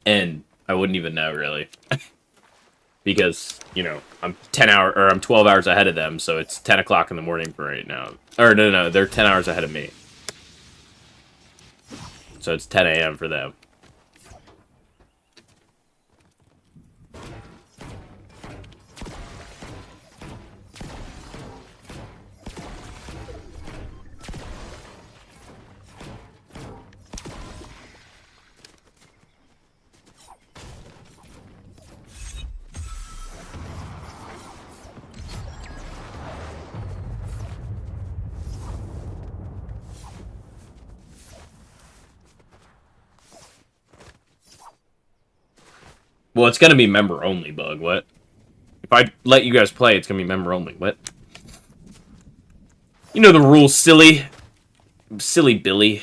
And I wouldn't even know, really. Because, you know, I'm 12 hours ahead of them, so it's 10 o'clock in the morning for right now. Or, no, they're 10 hours ahead of me. So it's 10 a.m. for them. Well, it's gonna be member only, Bug. What? If I let you guys play, it's gonna be member only. What? You know the rules, silly. Silly Billy.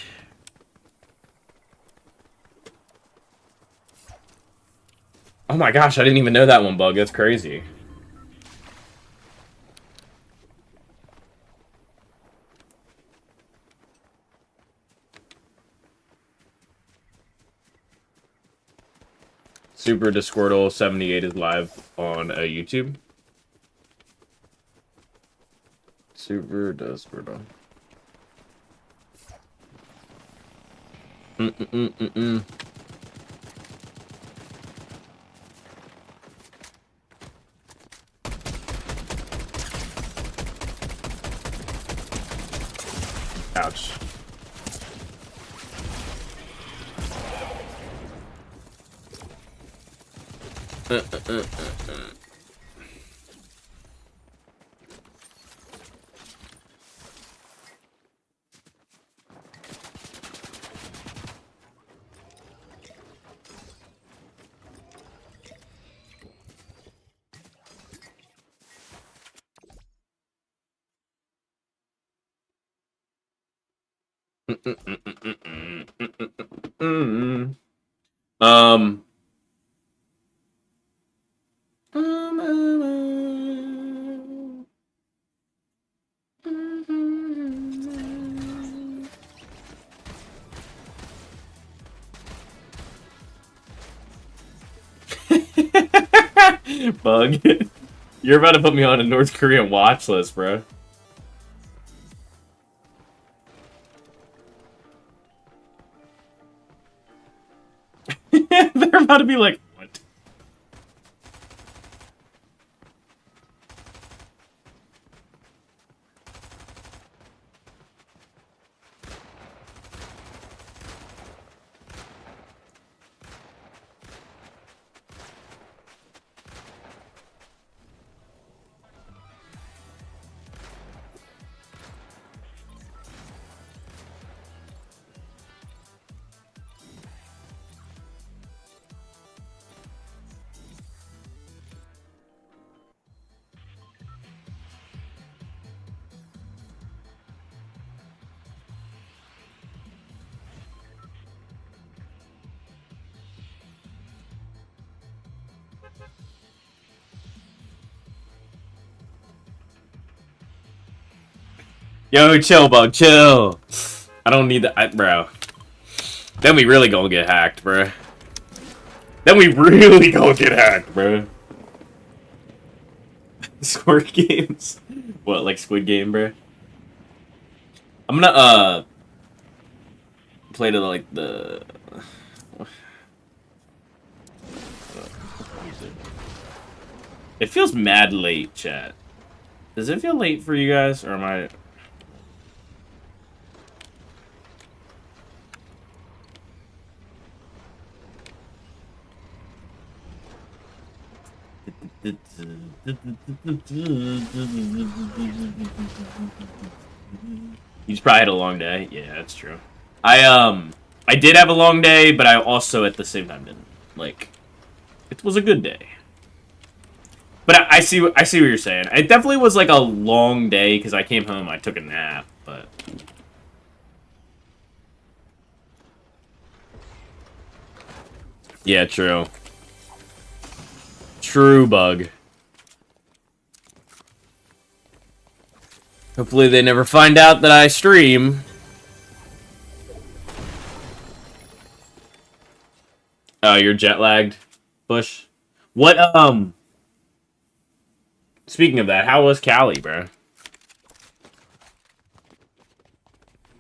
Oh my gosh, I didn't even know that one, Bug. That's crazy. Super Discordle 78 is live on YouTube. Super Discordle. Ouch. Um. Bug. You're about to put me on a North Korean watch list, bro. They're about to be like, what? Yo, chill, Bug, chill. I don't need that, bro. Then we really gonna get hacked, bro. Then we really gonna get hacked, bro. Squirt games? What, like Squid Game, bro? I'm gonna, play to, like, the... It feels mad late, chat. Does it feel late for you guys, or am I... He's probably had a long day. Yeah, that's true. I did have a long day, but I also at the same time didn't. Like, it was a good day. But I see what you're saying. It definitely was like a long day because I came home, I took a nap, but yeah, true. True, bug. Hopefully they never find out that I stream. Oh, you're jet lagged, Bush. What, speaking of that, how was Cali, bro?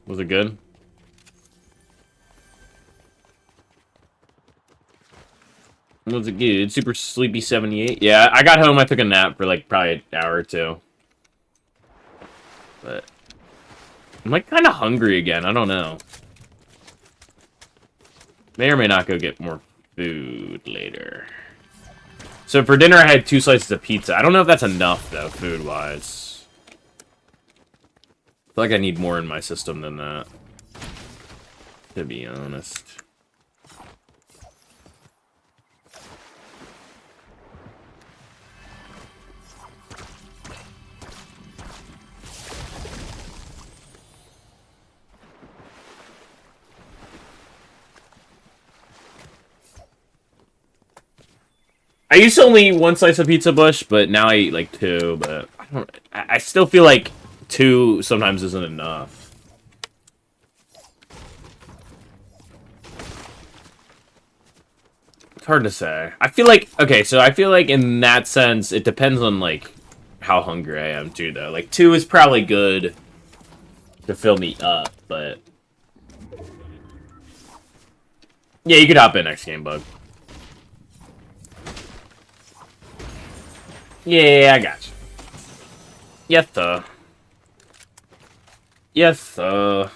Was it good? Was it good? Super sleepy 78? Yeah, I got home, I took a nap for like probably an hour or two. But I'm like kind of hungry again, I don't know. May or may not go get more food later. So for dinner I had 2 slices of pizza. I don't know if that's enough though, food-wise. I feel like I need more in my system than that, to be honest. I used to only eat 1 slice of pizza, Bush, but now I eat like 2, but I still feel like 2 sometimes isn't enough. It's hard to say. I feel like, okay, so I feel like in that sense, it depends on like how hungry I am too, though. Like 2 is probably good to fill me up, but yeah, you could hop in next game, Bug. Yeah, I got you. Yes, sir. Yes, sir.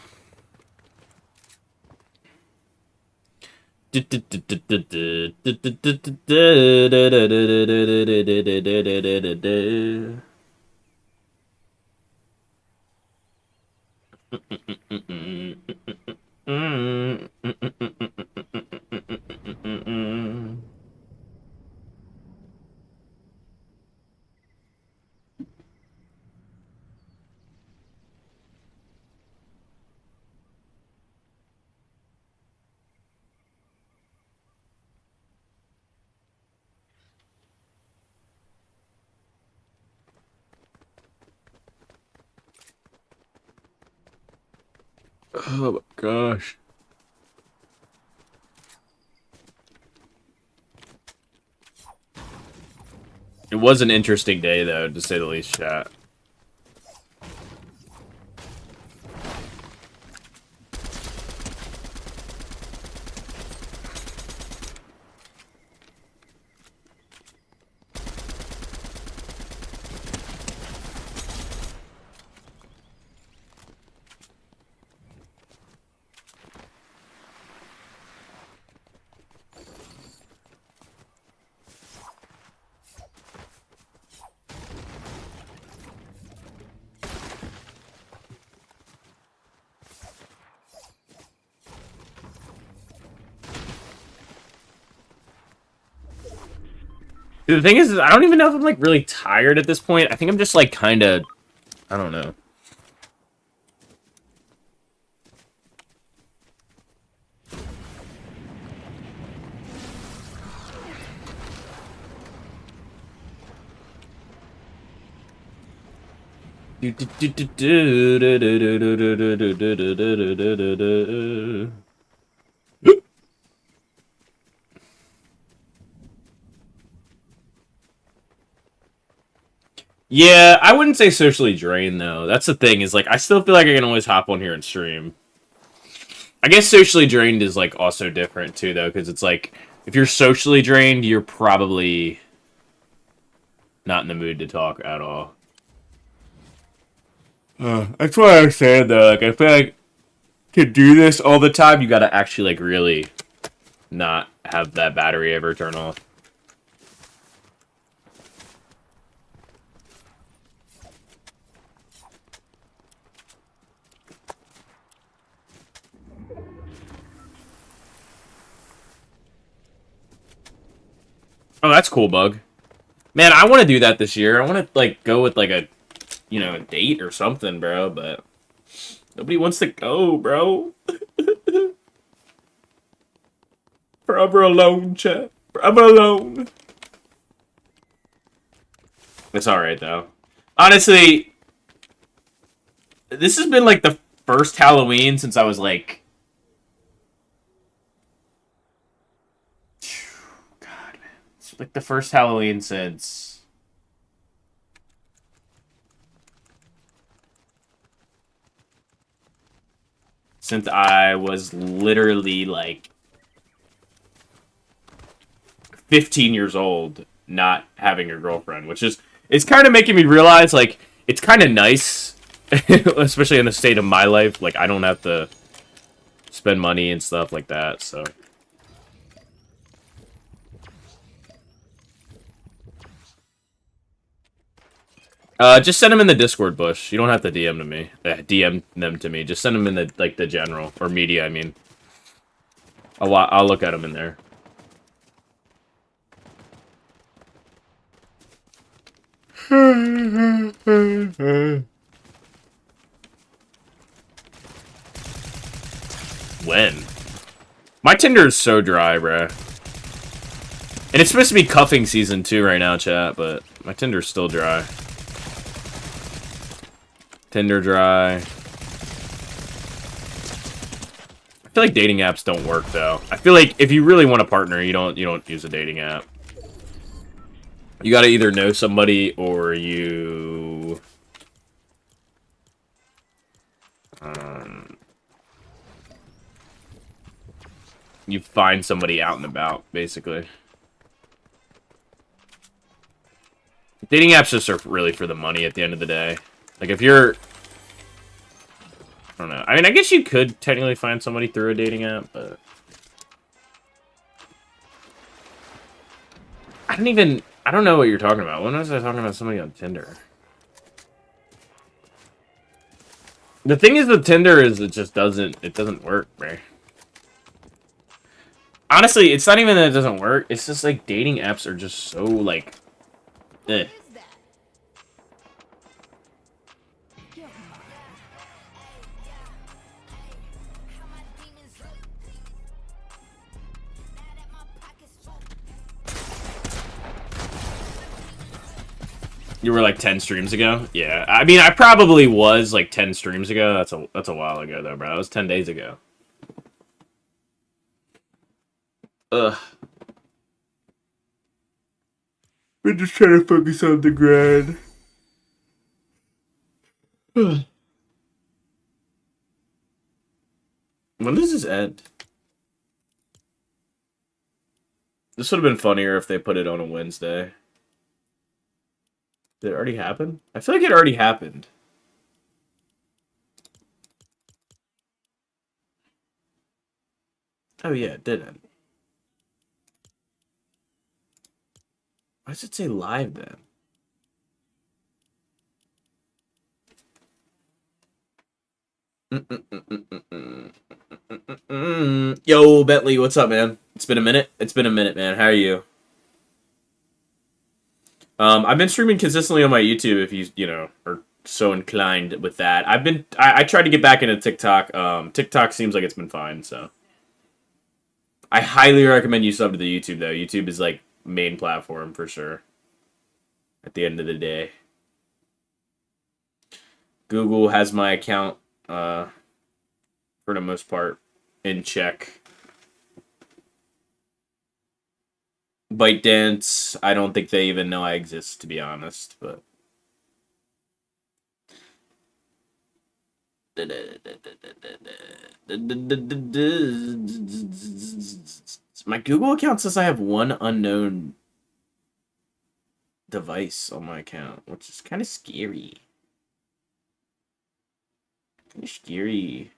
Oh my gosh. It was an interesting day, though, to say the least, chat. The thing is, I don't even know if I'm, like, really tired at this point. I think I'm just, like, kind of... I don't know. Yeah, I wouldn't say socially drained, though. That's the thing, is, like, I still feel like I can always hop on here and stream. I guess socially drained is, like, also different, too, though, because it's, like, if you're socially drained, you're probably not in the mood to talk at all. That's why I said though. Like I feel like to do this all the time, you gotta actually like really not have that battery ever turn off. Oh, that's cool, Bug. Man, I want to do that this year. I want to like go with like a, a date or something, bro. But nobody wants to go, bro. Forever alone, chat. Forever alone. It's all right though. Honestly, this has been like the first Halloween since I was like, God, man, it's like the first Halloween since I was literally like 15 years old, not having a girlfriend, which is it's kind of making me realize like it's kind of nice, especially in the state of my life. Like I don't have to spend money and stuff like that. So. Just send them in the Discord bush. You don't have to DM to me. DM them to me. Just send them in the general or media. I mean, I'll look at them in there. When? My Tinder is so dry, bruh. And it's supposed to be cuffing season too right now, chat, but my Tinder's still dry. Tinder dry. I feel like dating apps don't work though. I feel like if you really want a partner, you don't use a dating app. You gotta either know somebody or you you find somebody out and about, basically. Dating apps just are really for the money at the end of the day. Like if you're I don't know. I mean, I guess you could technically find somebody through a dating app, but I don't know what you're talking about. When was I talking about somebody on Tinder? The thing is with Tinder is it doesn't work, man. Honestly, it's not even that it doesn't work. It's just like dating apps are just so like eh. You were like 10 streams ago? Yeah. I mean, I probably was like 10 streams ago. That's a while ago though, bro. That was 10 days ago. Ugh. We're just trying to focus on the grind. When does this end? This would have been funnier if they put it on a Wednesday. Did it already happen? I feel like it already happened. Oh yeah, it didn't. Why does it say live then? Yo, Bentley, what's up, man? It's been a minute. It's been a minute, man. How are you? I've been streaming consistently on my YouTube if you are so inclined with that. I tried to get back into TikTok. TikTok seems like it's been fine, so. I highly recommend you sub to the YouTube though. YouTube is like main platform for sure. At the end of the day. Google has my account for the most part in check. ByteDance, I don't think they even know I exist, to be honest, but my Google account says I have one unknown device on my account, which is kind of scary. You're scary.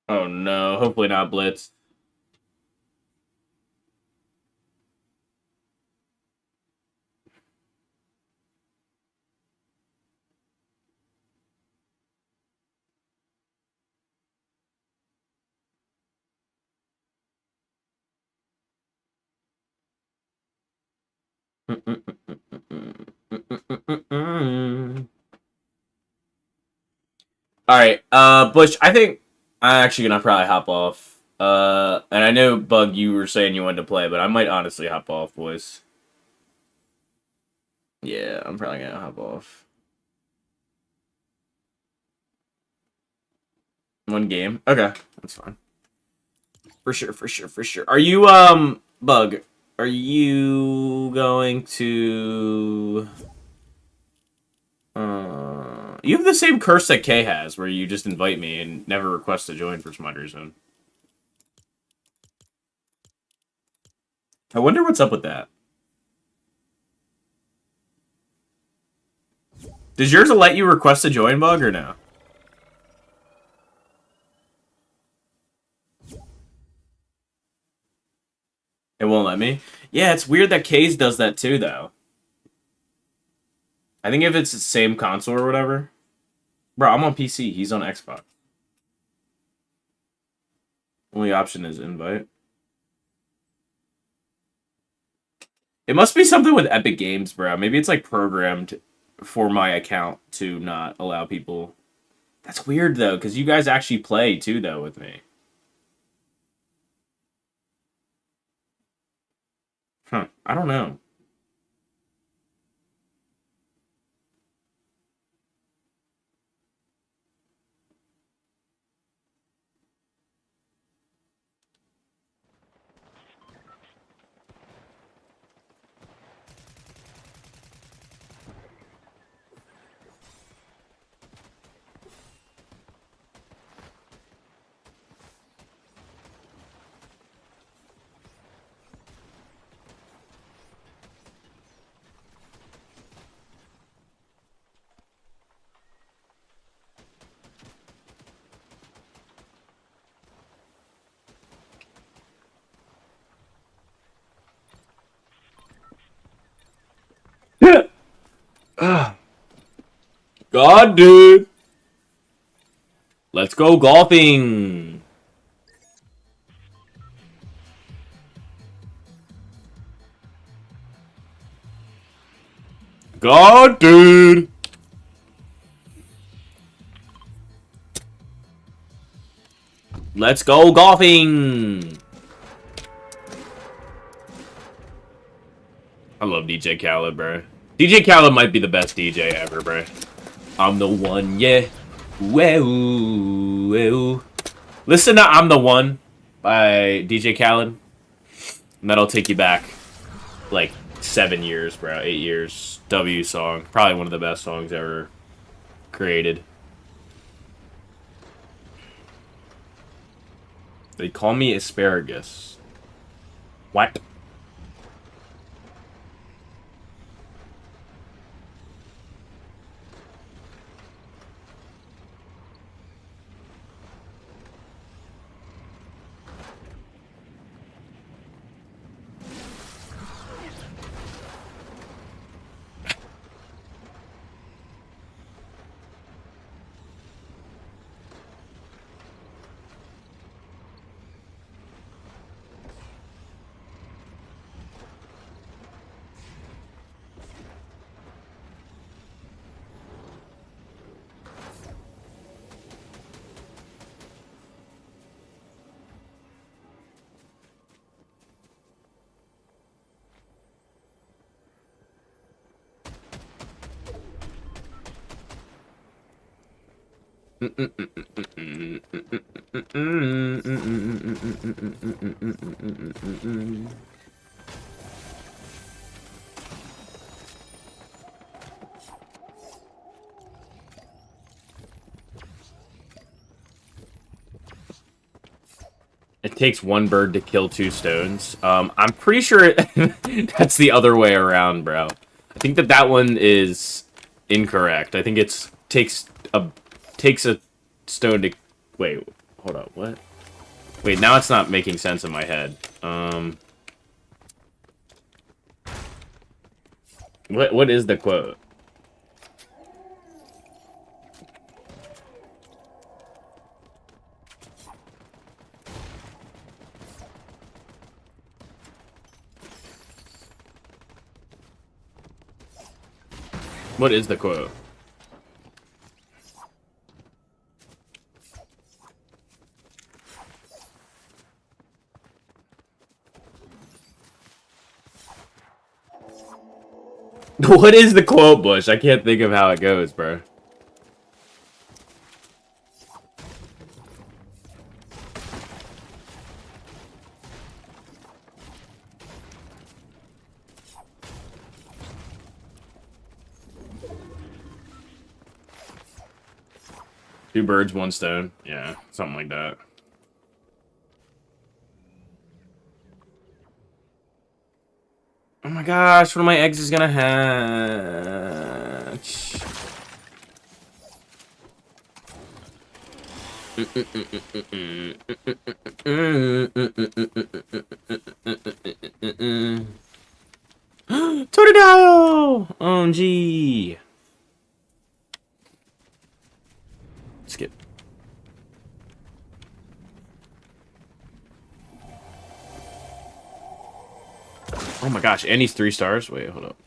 Oh no, hopefully not Blitz. Alright, Bush, I think I'm actually gonna probably hop off. And I know, Bug, you were saying you wanted to play, but I might honestly hop off, boys. Yeah, I'm probably gonna hop off. One game? Okay, that's fine. For sure, for sure, for sure. Are you, Bug, are you going to... You have the same curse that Kay has, where you just invite me and never request to join for some odd reason. I wonder what's up with that. Does yours let you request to join, Bug, or no? It won't let me? Yeah, it's weird that Kay's does that too, though. I think if it's the same console or whatever. Bro, I'm on PC. He's on Xbox. Only option is invite. It must be something with Epic Games, bro. Maybe it's like programmed for my account to not allow people. That's weird, though, because you guys actually play, too, though, with me. Huh. I don't know. God, dude. Let's go golfing. God, dude. Let's go golfing. I love DJ Khaled, bro. DJ Khaled might be the best DJ ever, bro. I'm the one, yeah. Woo. Listen to I'm the One by DJ Khaled. And that'll take you back like 7 years, bro. 8 years. W song. Probably one of the best songs ever created. They call me asparagus. What? It takes one bird to kill two stones. I'm pretty sure that's the other way around, bro. I think that one is incorrect. I think it's takes a stone to wait. Hold up, what? Wait, now it's not making sense in my head. What is the quote? What is the quote? What is the quote, Bush? I can't think of how it goes, bro. Two birds, one stone. Yeah, something like that. Oh my gosh, one of my eggs is gonna hatch. Totodile! OMG. Skip. Oh my gosh, and he's 3 stars? Wait, hold up.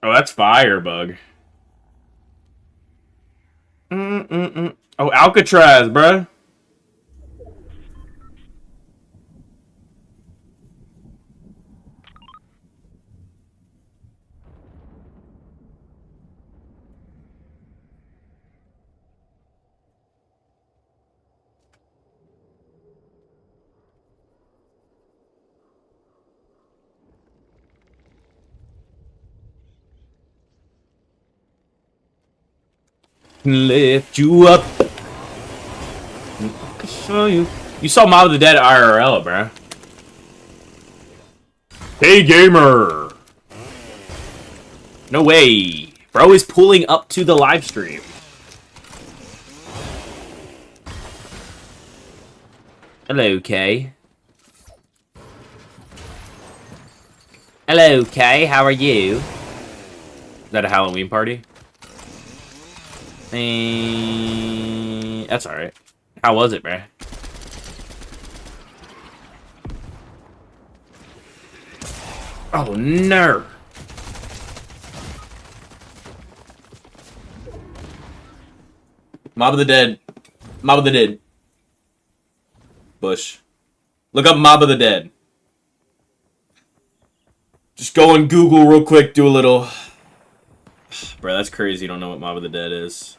Oh, that's Firebug. Oh, Alcatraz, bruh. Lift you up. Show you. You saw Mob of the Dead IRL, bruh. Hey, gamer. No way. Bro is pulling up to the live stream. Hello, Kay. Hello, Kay. How are you? Is that a Halloween party? That's alright. How was it, bruh? Oh, no. Mob of the Dead. Mob of the Dead. Bush. Look up Mob of the Dead. Just go on Google real quick, do a little... Bro, that's crazy. You don't know what Mob of the Dead is.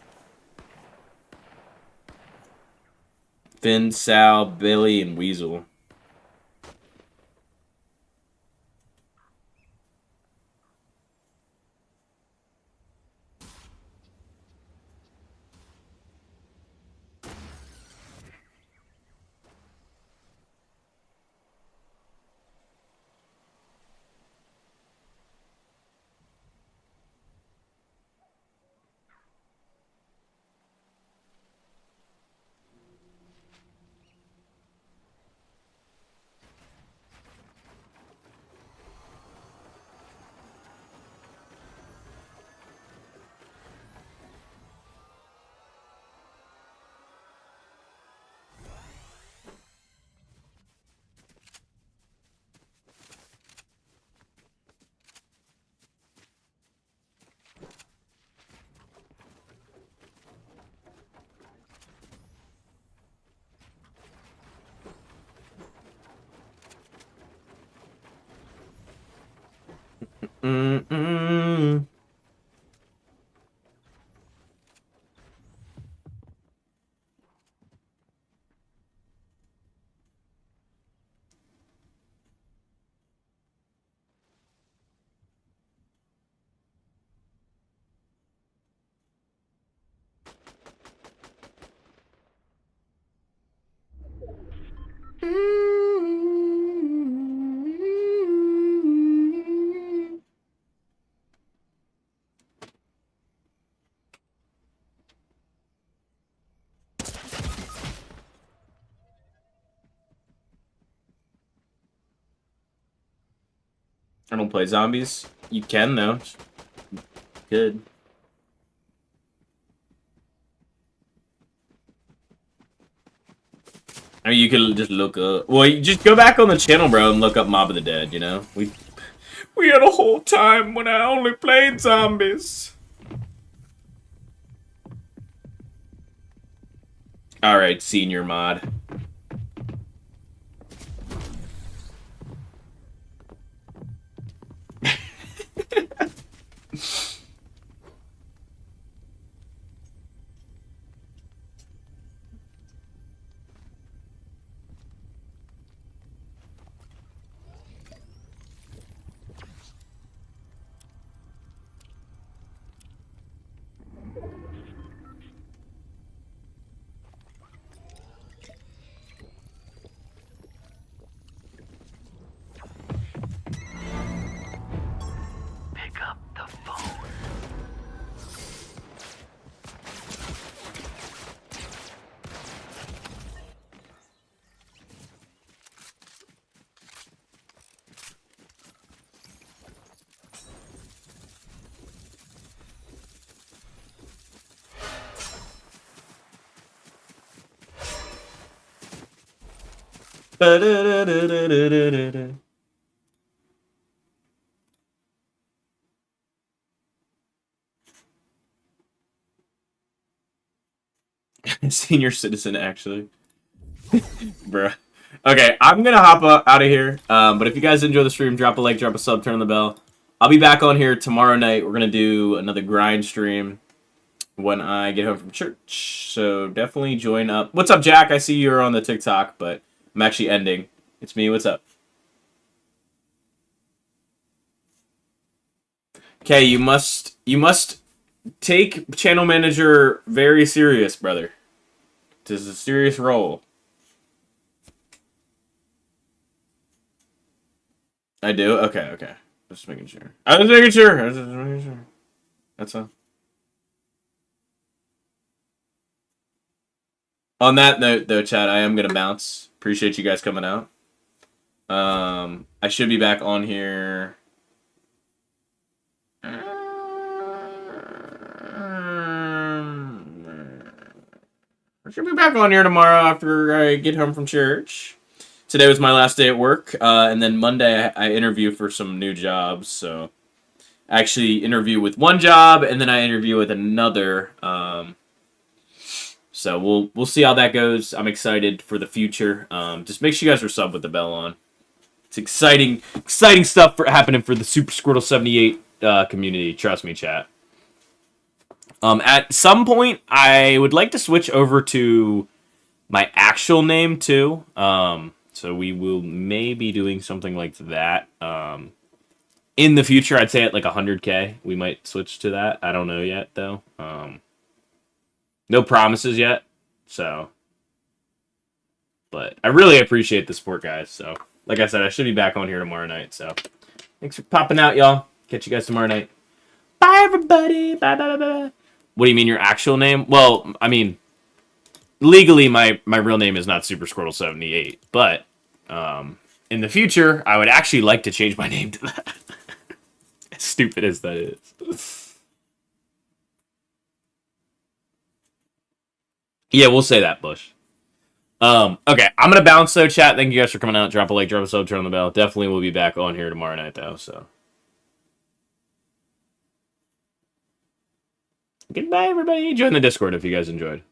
Finn, Sal, Billy, and Weasel. Mm-mm. I don't play zombies. You can though. Good. I mean, you could just look up. Well, you just go back on the channel, bro, and look up Mob of the Dead. You know, we had a whole time when I only played zombies. All right, senior mod. Pick up the phone. Senior citizen, actually. Bruh. Okay, I'm gonna hop out of here. But if you guys enjoy the stream, drop a like, drop a sub, turn on the bell. I'll be back on here tomorrow night. We're gonna do another grind stream when I get home from church. So definitely join up. What's up, Jack? I see you're on the TikTok, but I'm actually ending. It's me. What's up? Okay, you must take channel manager very serious, brother. This is a serious role. I do? Okay, okay. Just making sure. I was making sure. I was just making sure. That's all. On that note, though, Chad, I am gonna bounce. Appreciate you guys coming out. I should be back on here. I should be back on here tomorrow after I get home from church. Today was my last day at work, and then Monday I interview for some new jobs. So I actually interview with one job, and then I interview with another. So we'll see how that goes. I'm excited for the future. Just make sure you guys are sub with the bell on. It's exciting stuff happening for the Super Squirtle 78 community. Trust me, chat. At some point, I would like to switch over to my actual name too. So we will maybe doing something like that. In the future, I'd say at like 100K, we might switch to that. I don't know yet though. No promises yet. So, but I really appreciate the support, guys. So, like I said, I should be back on here tomorrow night. So, thanks for popping out, y'all. Catch you guys tomorrow night. Bye, everybody. Bye, bye, bye, bye. What do you mean your actual name? Well, I mean, legally, my real name is not Super Squirtle 78, but in the future, I would actually like to change my name to that. As stupid as that is. Yeah, we'll say that, Bush. Okay, I'm gonna bounce though, chat. Thank you guys for coming out. Drop a like, drop a sub, turn on the bell. Definitely will be back on here tomorrow night though, so. Goodbye, everybody. Join the Discord if you guys enjoyed.